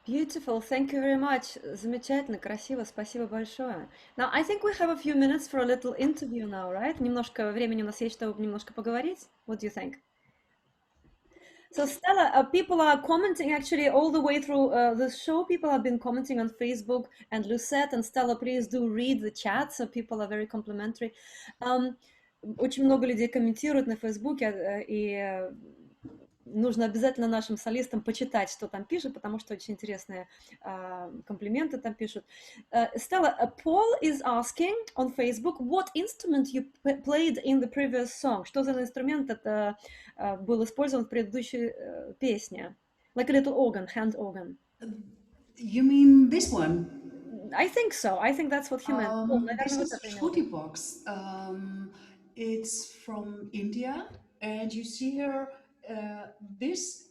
Beautiful, thank you very much. Замечательно, красиво, спасибо большое. Now, I think we have a few minutes for a little interview now, right? Немножко времени у нас есть, чтобы немножко поговорить. What do you think? So Stella, people are commenting actually all the way through the show. People have been commenting on Facebook, and Lucette and Stella, please do read the chat. So people are very complimentary. Очень много людей комментируют на Фейсбуке, и нужно обязательно нашим солистам почитать, что там пишут, потому что очень интересные комплименты там пишут. Stella, Paul is asking on Facebook, what instrument you played in the previous song? Что за инструмент это был использован в предыдущей песне? Like a little organ, hand organ. You mean this one? I think so. I think that's what he meant. This is Shruti box. It's from India, and you see here this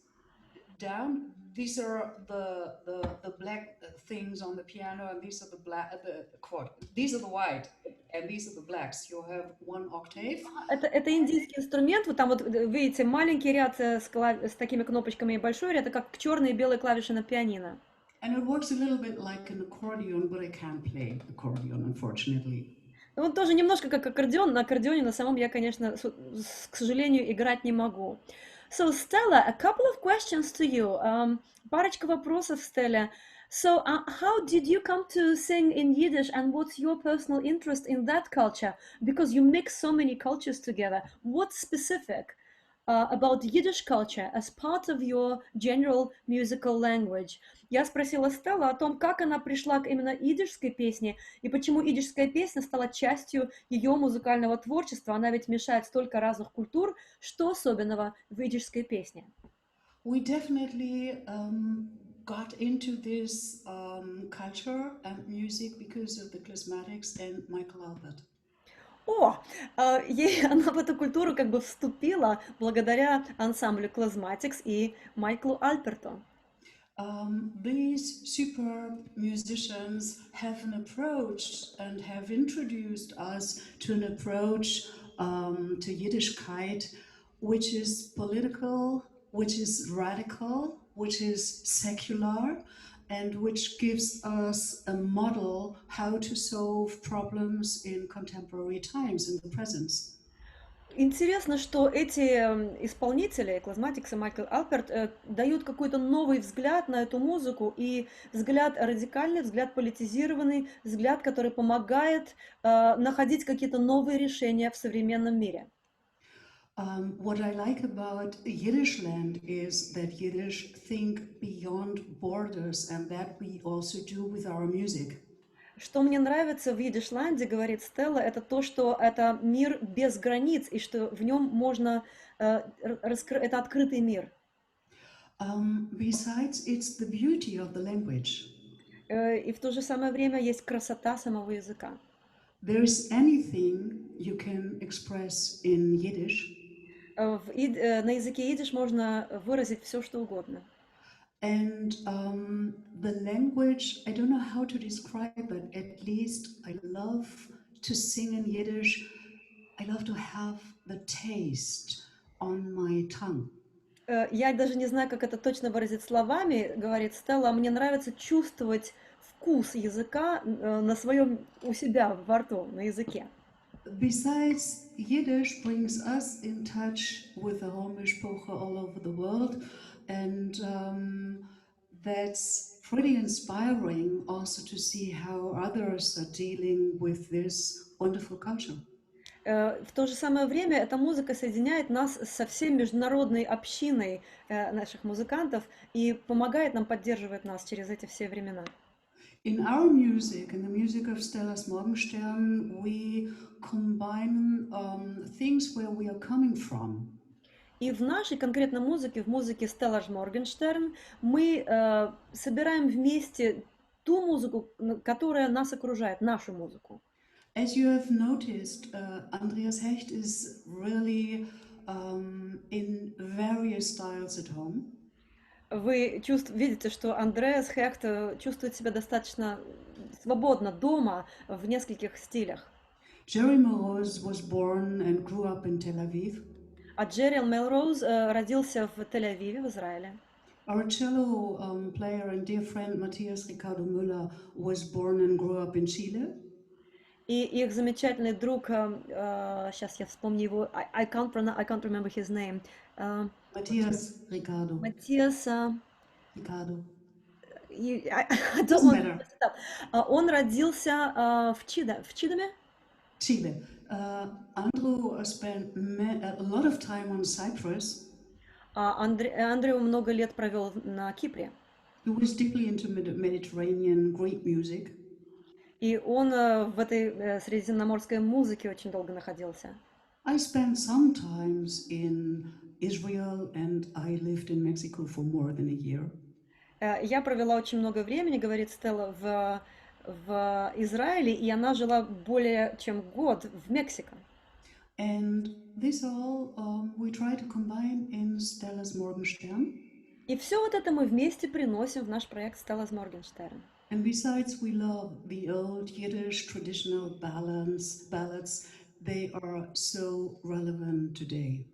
down. These are the black things on the piano, and these are the black the chord. These are the white. and these are the blacks. You have one octave. Это индийский инструмент. Вот там вот видите маленький ряд с такими кнопочками и большой ряд, это как черные и белые клавиши на пианино. And it works a little bit like an accordion, but I can't play accordion, unfortunately. Он тоже немножко как аккордеон. На аккордеоне на самом я, конечно, к сожалению, играть не могу. So, Stella, a couple of questions to you. Парочка вопросов, Stella. So, how did you come to sing in Yiddish, and what's your personal interest in that culture? Because you mix so many cultures together. What's specific about Yiddish culture as part of your general musical language? Я спросила Стелла о том, как она пришла к именно идишской песне, и почему идишская песня стала частью ее музыкального творчества. Она ведь мешает столько разных культур. Что особенного в идишской песне? We definitely got into this culture and music because of the Klezmatics and Michael Albert. Она в эту культуру как бы вступила благодаря ансамблю Klezmatics и Майклу Альперту. These superb musicians have an approach and have introduced us to an approach to Yiddishkeit, which is political, which is radical, which is secular, and which gives us a model how to solve problems in contemporary times, in the present. Интересно, что эти исполнители, Klezmatics и Майкл Альперт, дают какой-то новый взгляд на эту музыку, и взгляд радикальный, взгляд политизированный, взгляд, который помогает находить какие-то новые решения в современном мире. What I like about Yiddish land is that Yiddish think beyond borders, and that we also do with our music. Что мне нравится в Йиддишланде, говорит Стелла, это то, что это мир без границ, и что в нем можно это открытый мир. Besides, it's the beauty of the language. И в то же самое время есть красота самого языка. There's anything you can express in Yiddish. На языке идиш можно выразить все, что угодно. And the language, I don't know how to describe it, at least I love to sing in Yiddish. I love to have the taste on my tongue. Я даже не знаю, как это точно выразить словами, говорит Стелла. Мне нравится чувствовать вкус языка у себя во рту, на языке. Besides, Yiddish brings us in touch with the whole mishpocha all over the world. And that's pretty inspiring also to see how others are dealing with this wonderful culture. В то же самое время эта музыка соединяет нас со всей международной общиной наших музыкантов и помогает нам, поддерживает нас через эти все времена. In our music, in the music of Stella's Morgenstern, we combine things where we are coming from. И в нашей конкретной музыке, в музыке Stella Morgenstern, мы собираем вместе ту музыку, которая нас окружает, нашу музыку. As you have noticed, Andreas Hecht is really in various styles at home. Вы видите, что Андреас Хехт чувствует себя достаточно свободно дома в нескольких стилях. Jerry Melrose was born and grew up in Tel Aviv. А Джерри Мелроуз родился в Тель-Авиве, в Израиле. Our cello player and dear friend Matthias Ricardo Müller was born and grew up in Chile. И их замечательный друг, сейчас я вспомню его, I can't remember his name. Matthias Ricardo. Матиас Ricardo. Doesn't matter. Он родился в Чидаме? Chile. Andrew spent a lot of time on Cyprus. Андрею много лет провел на Кипре. He was deeply into Mediterranean Greek music. И он в этой средиземноморской музыке очень долго находился. I spent some times in Israel and I lived in Mexico for more than a year. Я провела очень много времени, говорит Стелла, в Израиле, и она жила более чем год в Мексике. And this all we try to combine in Stella's Morgenstern. И все вот это мы вместе приносим в наш проект Stella's Morgenstern. And besides, we love the old Yiddish traditional ballads. They are so relevant today.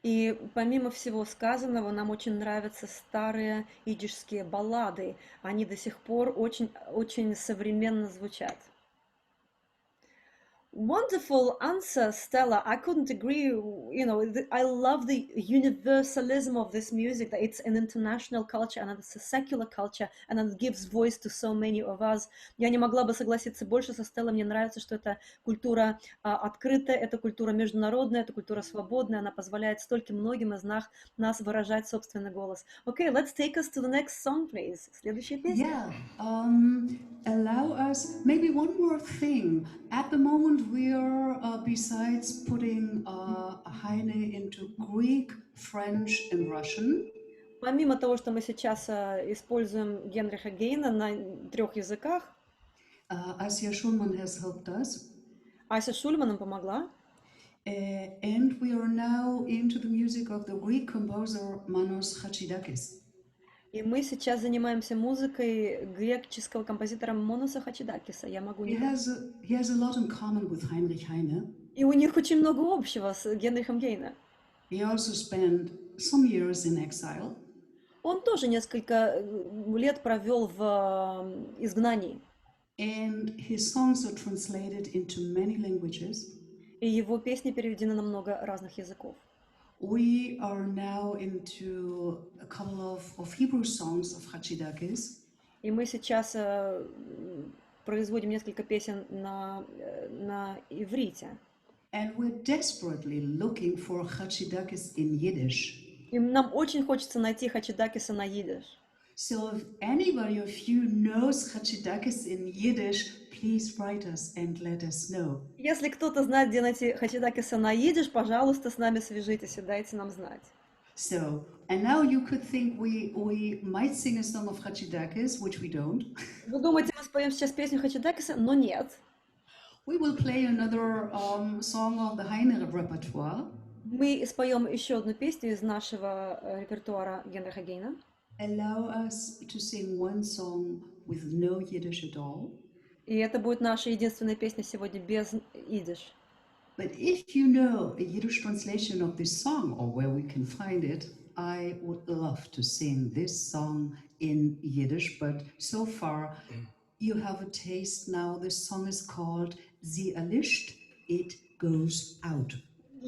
И помимо всего сказанного, нам очень нравятся старые идишские баллады. Они до сих пор очень, очень современно звучат. Wonderful answer, Stella. I couldn't agree. You know, I love the universalism of this music, that it's an international culture and it's a secular culture, and it gives voice to so many of us. Я не могла бы согласиться больше со Стеллой. Мне нравится, что это культура открытая, это культура международная, это культура свободная. Она позволяет стольким многим из нас выражать собственный голос. Okay, let's take us to the next song, please. Следующая песня. Yeah, allow us maybe one more thing. At the moment, we are, besides putting Heine into Greek, French, and Russian. Помимо того, что мы сейчас используем Генриха Гейна на 3 языках, Asya Schulman has helped us. Ася Шульман нам помогла. And we are now into the music of the Greek composer Manos Chatchidakis. И мы сейчас занимаемся музыкой греческого композитора Моноса Хачидакиса. Я могу He has a lot in common with Heinrich Heine. И у них очень много общего с Генрихом Гейна. He also spent some years in exile. Он тоже несколько лет провел в изгнании. And his songs are translated into many languages. И его песни переведены на много разных языков. We are now into a couple of Hebrew songs of Chatchidakis. И мы сейчас производим несколько песен на иврите. And we're desperately looking for Chatchidakis in Yiddish. И нам очень хочется найти Хачидакиса на йидиш. So if anybody of you knows Chatchidakis in Yiddish, please write us and let us know. Если кто-то знает, где найти Хачидакиса на йидиш, пожалуйста, с нами свяжитесь и дайте нам знать. So, and now you could think we might sing a song of Chatchidakis, which we don't. Вы думаете, мы споем сейчас песню Хачидакиса? Но нет. We will play another song of the Heine repertoire. Мы споем еще одну песню из нашего репертуара Генриха Гейна. Allow us to sing one song with no Yiddish at all. И это будет наша единственная песня сегодня без идиш. But if you know a Yiddish translation of this song or where we can find it, I would love to sing this song in Yiddish, but so far you have a taste now. This song is called Sie erlischt, it goes out.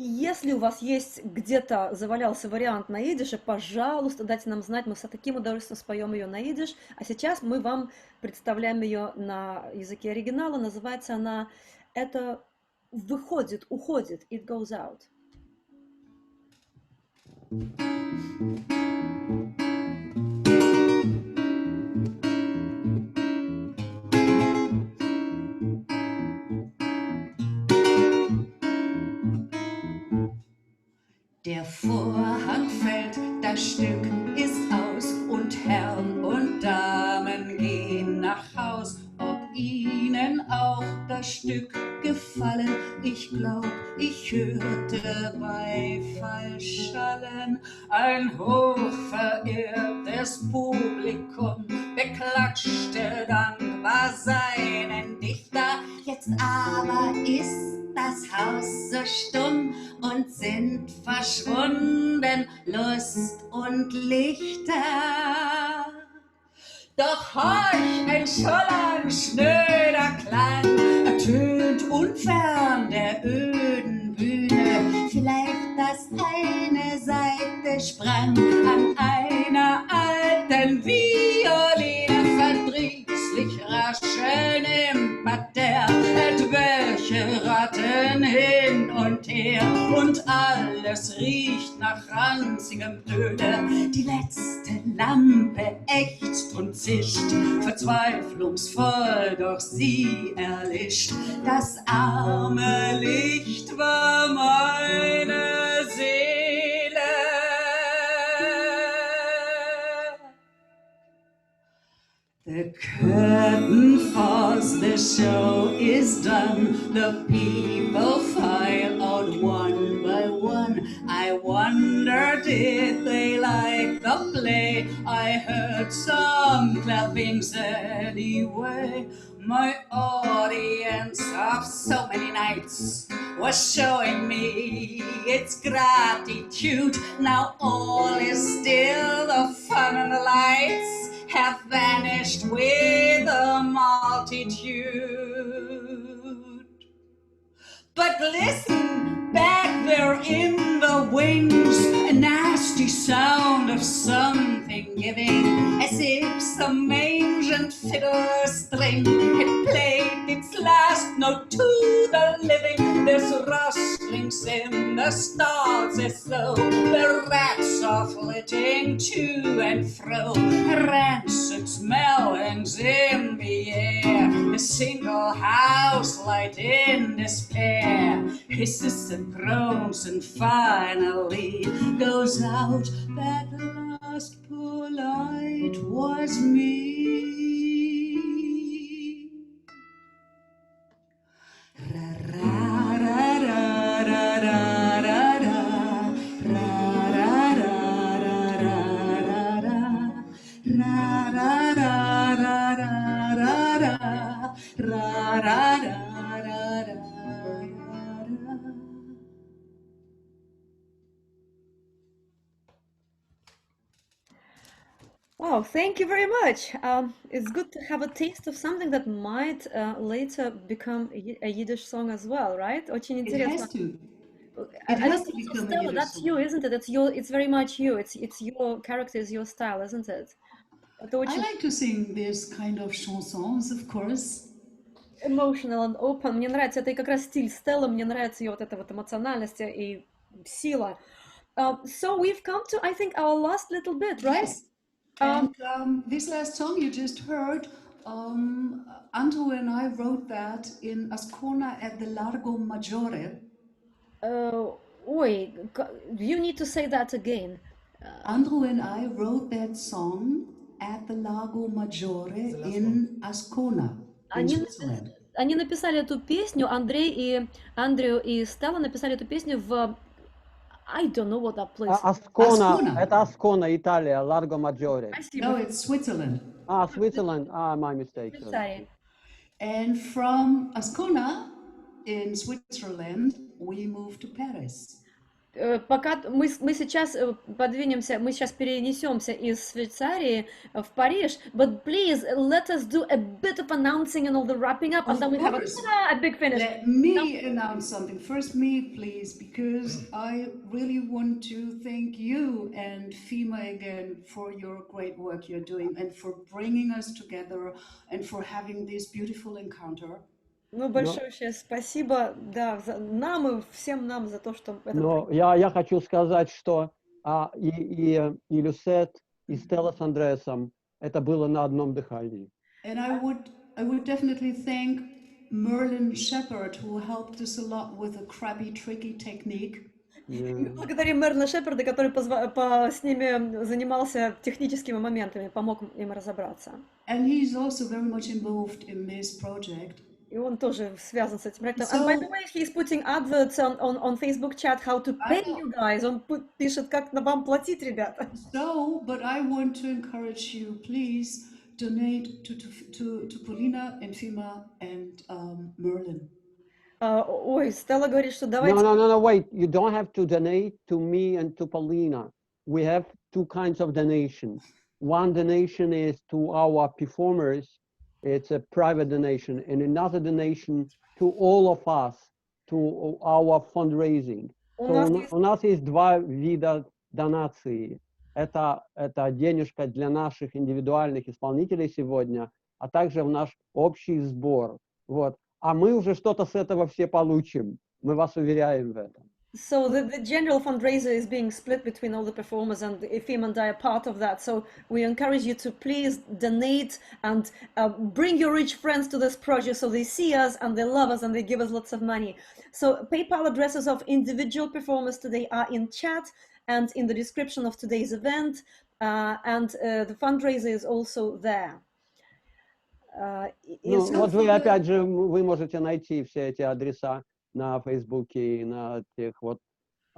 Если у вас есть где-то завалялся вариант на идише, пожалуйста, дайте нам знать, мы с таким удовольствием споем ее на идиш. А сейчас мы вам представляем ее на языке оригинала. Называется она «Это выходит, уходит», «It goes out». Der Vorhang fällt, das Stück ist aus und Herren und Damen gehen nach Haus. Ob ihnen auch das Stück gefallen? Ich glaub, ich hörte Beifall schallen. Ein hochverehrtes Publikum beklatschte dankbar seinen Dichter. Jetzt aber ist das Haus so stumm und sind verschwunden Lust und Lichter. Doch horch, ein Schollern, schnöder Klang ertönt unfern der öden Bühne. Vielleicht, dass eine Seite sprang an einer alten Violine, verdrießlich rascheln im Parterre, etwelche ratten hin und her und alles riecht nach ranzigem Töne. Die letzte Lampe ächzt und zischt, verzweiflungsvoll, doch sie erlischt. Das arme Licht war meine Seele. The curtain falls, the show is done. The people file out one by one. I wonder wonder, did they like the play? I heard some clappings anyway. My audience of so many nights was showing me its gratitude. Now all is still, the fun and the lights have vanished with the multitude. But listen, back there in the wings, a nasty sound of something giving, as if some ancient fiddle string had played its last note to the living. There's rustlings in the stalls as though the rats are flitting to and fro. Rancid smell hangs in the air, a single house light in despair. Hisses and groans and finally goes out. That last polite was me. Wow, thank you very much. It's good to have a taste of something that might later become a Yiddish song as well, right? Очень It интересно. has to. I It has don't to think so, become a Stella, Yiddish that's song. you, isn't it? It's very much you. It's your character, is your style, isn't it? Это I очень like to sing this kind of chansons, of course. emotional and open. Мне нравится, это и как раз стиль Стеллы, мне нравится ее вот эта вот эмоциональность и сила. So we've come to, I think, our last little bit, right? Yes. And this last song you just heard, Andrew and I wrote that in Ascona at the Largo Maggiore. Ой, you need to say that again. Andrew and I wrote that song at the Lago Maggiore in Ascona, in Они, Switzerland. они написали эту песню, Андрю и Стелла написали эту песню в I don't know what that place. Аскона, Ascona. это Аскона, Италия, Ларго Маджоре. Спасибо. No, it's Switzerland. Switzerland, my mistake. Швейцарии. And from Ascona in Switzerland, we moved to Paris. Пока мы сейчас подвинемся, мы сейчас перенесемся из Швейцарии в Париж, but please let us do a bit of announcing and all the wrapping up, and then we have a big finish. Let me announce something. First me, please, because I really want to thank you and FEMA again for your great work you're doing and for bringing us together and for having this beautiful encounter. Ну, большое спасибо, да, нам и всем нам за то, что... Но я хочу сказать, что и Lucette, и Stella с Андреасом, это было на одном дыхании. And I would definitely thank Merlin Shepherd, who helped us a lot with a crappy, tricky technique. Мы благодарим Мерлина Шепарда, который с ними занимался техническими моментами, помог им разобраться. And he's also very much involved in this project. И он тоже связан с этим проектом. And by the way, he's putting adverts on Facebook chat how to pay you guys. Он пишет, как вам платить, ребята. So, but I want to encourage you, please donate to Polina and FEMA and Merlin. Ой, Стелла говорит, что давайте... No, wait. You don't have to donate to me and to Polina. We have two kinds of donations. One donation is to our performers. It's a private donation, and another donation to all of us, to our fundraising. У нас есть два вида донаций. Это денежка для наших индивидуальных исполнителей сегодня, а также в наш общий сбор. Вот. А мы уже что-то с этого все получим. Мы вас уверяем в этом. So the general fundraiser is being split between all the performers, and FEMA and I are part of that. So we encourage you to please donate and bring your rich friends to this project so they see us and they love us and they give us lots of money. So PayPal addresses of individual performers today are in chat and in the description of today's event, and the fundraiser is also there. Вот вы опять же, вы можете найти все эти адреса на Фейсбуке и на тех вот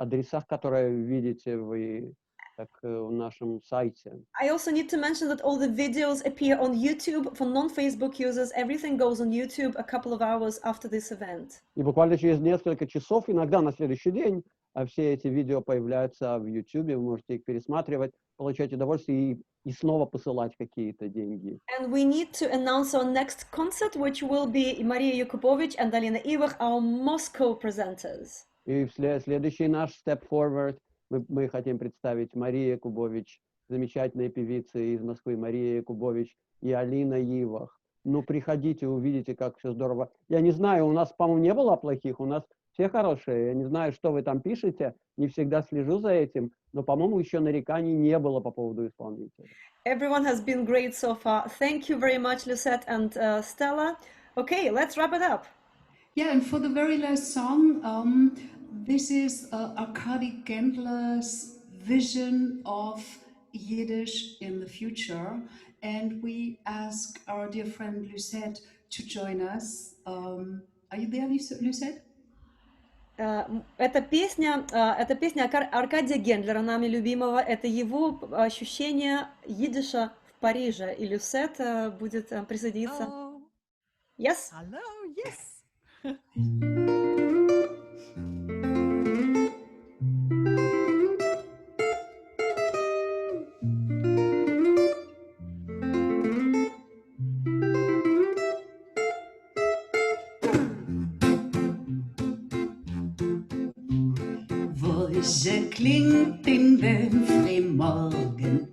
адресах, которые видите вы так, в нашем сайте. I also need to mention that all the videos appear on YouTube for non-Facebook users. Everything goes on YouTube a couple of hours after this event. И буквально через несколько часов, иногда на следующий день, все эти видео появляются в YouTube, вы можете их пересматривать, получать удовольствие и снова посылать какие-то деньги. And we need to announce our next concert, which will be Maria Yakubovich and Alina Iwach, our Moscow presenters. И следующий наш Step Forward мы хотим представить Мария Якубович, замечательная певица из Москвы, Мария Якубович и Алина Ивах. Ну, приходите, увидите, как все здорово. Я не знаю, у нас, по-моему, не было плохих, у нас все хорошие. Я не знаю, что вы там пишете, не всегда слежу за этим, но, по-моему, еще нареканий не было по поводу исполнителя. Everyone has been great so far. Thank you very much, Lucette and Stella. Okay, let's wrap it up. Yeah, and for the very last song, this is Arkady Gendler's vision of Yiddish in the future, and we ask our dear friend Lucette to join us. Are you there, Lucette? Эта песня Аркадия Гендлера, нами любимого, это его ощущение йидиша в Париже. И Люсет будет присоединиться. Hello. Yes? Hello, yes. Woche klingt in den Frühmorgen,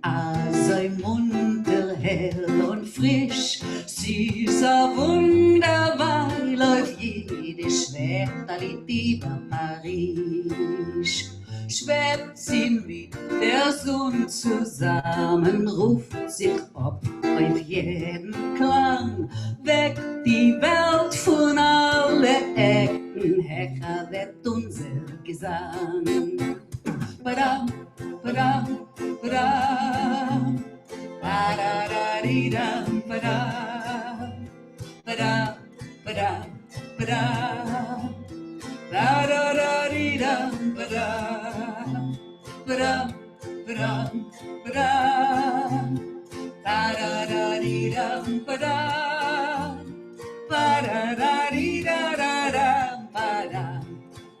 so munter, hell und frisch. Süßer, wunderbar läuft Yiddish Waves über Paris. Schwebt sie mit der Sonne zusammen, ruft sich ab auf jeden Klang, weckt die Welt von allen Ecken, hecher wird unser Gesang. Badam, badam, badam, badadadidam, badam, badam, badam, badam, badadadidam, badam, badam, badam, badam, badadadidam, badam, badadadidadadam, badam,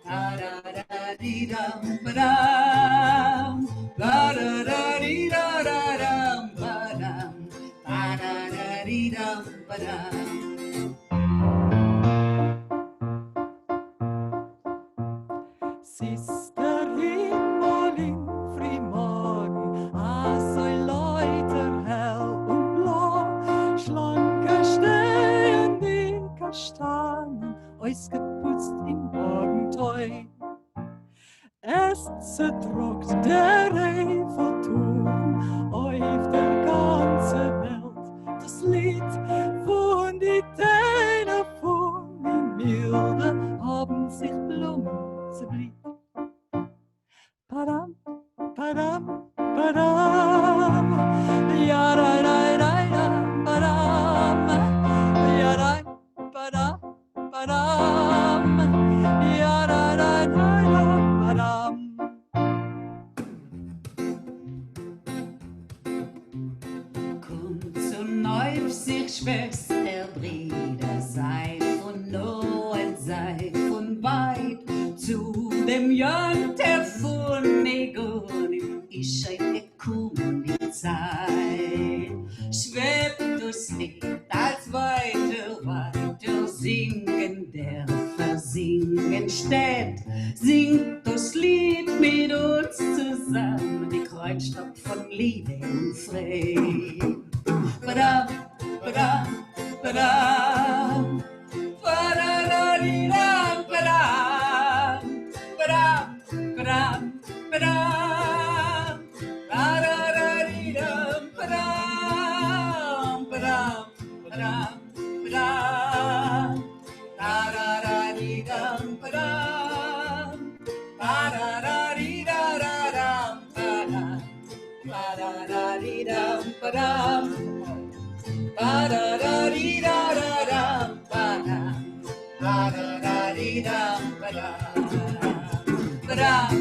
badadadidam, badam, badadadidadadam, badam, badadadidam, badam. Sister Himmel im Frühmorgen, so Leute hell und blau, schlanke stehen die Kastanien, ausgeputzt im Morgentäu. Es zerdruckt der Reiffelturm auf der ganzen Welt, das Lied von die Täne von die Milde haben sich Blumen zerblieht. Padam, padam, padam, ja da da da da, padam, ja da, padam, padam, ja da da da da, padam. Kommt zu neu sich Schwester, Brüder, seid von nahen, seid von weit, zu dem Jönter von Negonim ist gekommen die Zeit. Schwebt durchs Lied, als weiter, weiter singen, der versingen steht, singt das Lied mit uns zusammen, die Kreuzstab von Liebe und Frieden. Badam, badam, badam, badadadidam, badam, badam, badam, badam, badadadidam, badam, badam, badam, badam, badadadidam, badam, badadadidadadam, badam, badadadidam, badam, ba-da-da-dee-da-da-dam, ba-dam, ba-da-da-dee-dam, ba-dam, ba-dam,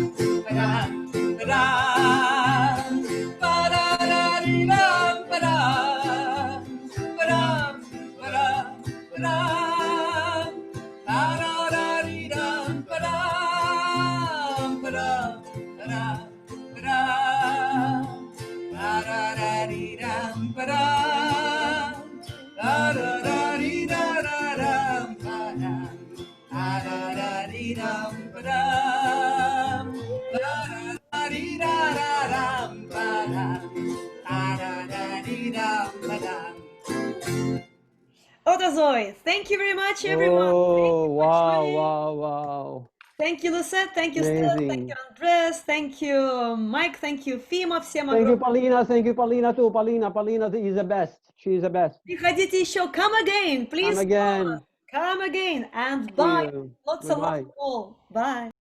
Otazoy, thank you very much, everyone. Oh, wow, wow, wow. Thank you, Lucette. Thank you, Stella. Thank Amazing. you, Andres. Thank you, Mike. Thank you, Fima. Всем Thank you, огромное. Polina. Thank you, Polina, too. Polina is the best. She is the best. Приходите еще. Come again, please. Come again. Come again. And See bye. you. Lots of love Goodbye. to all. Bye.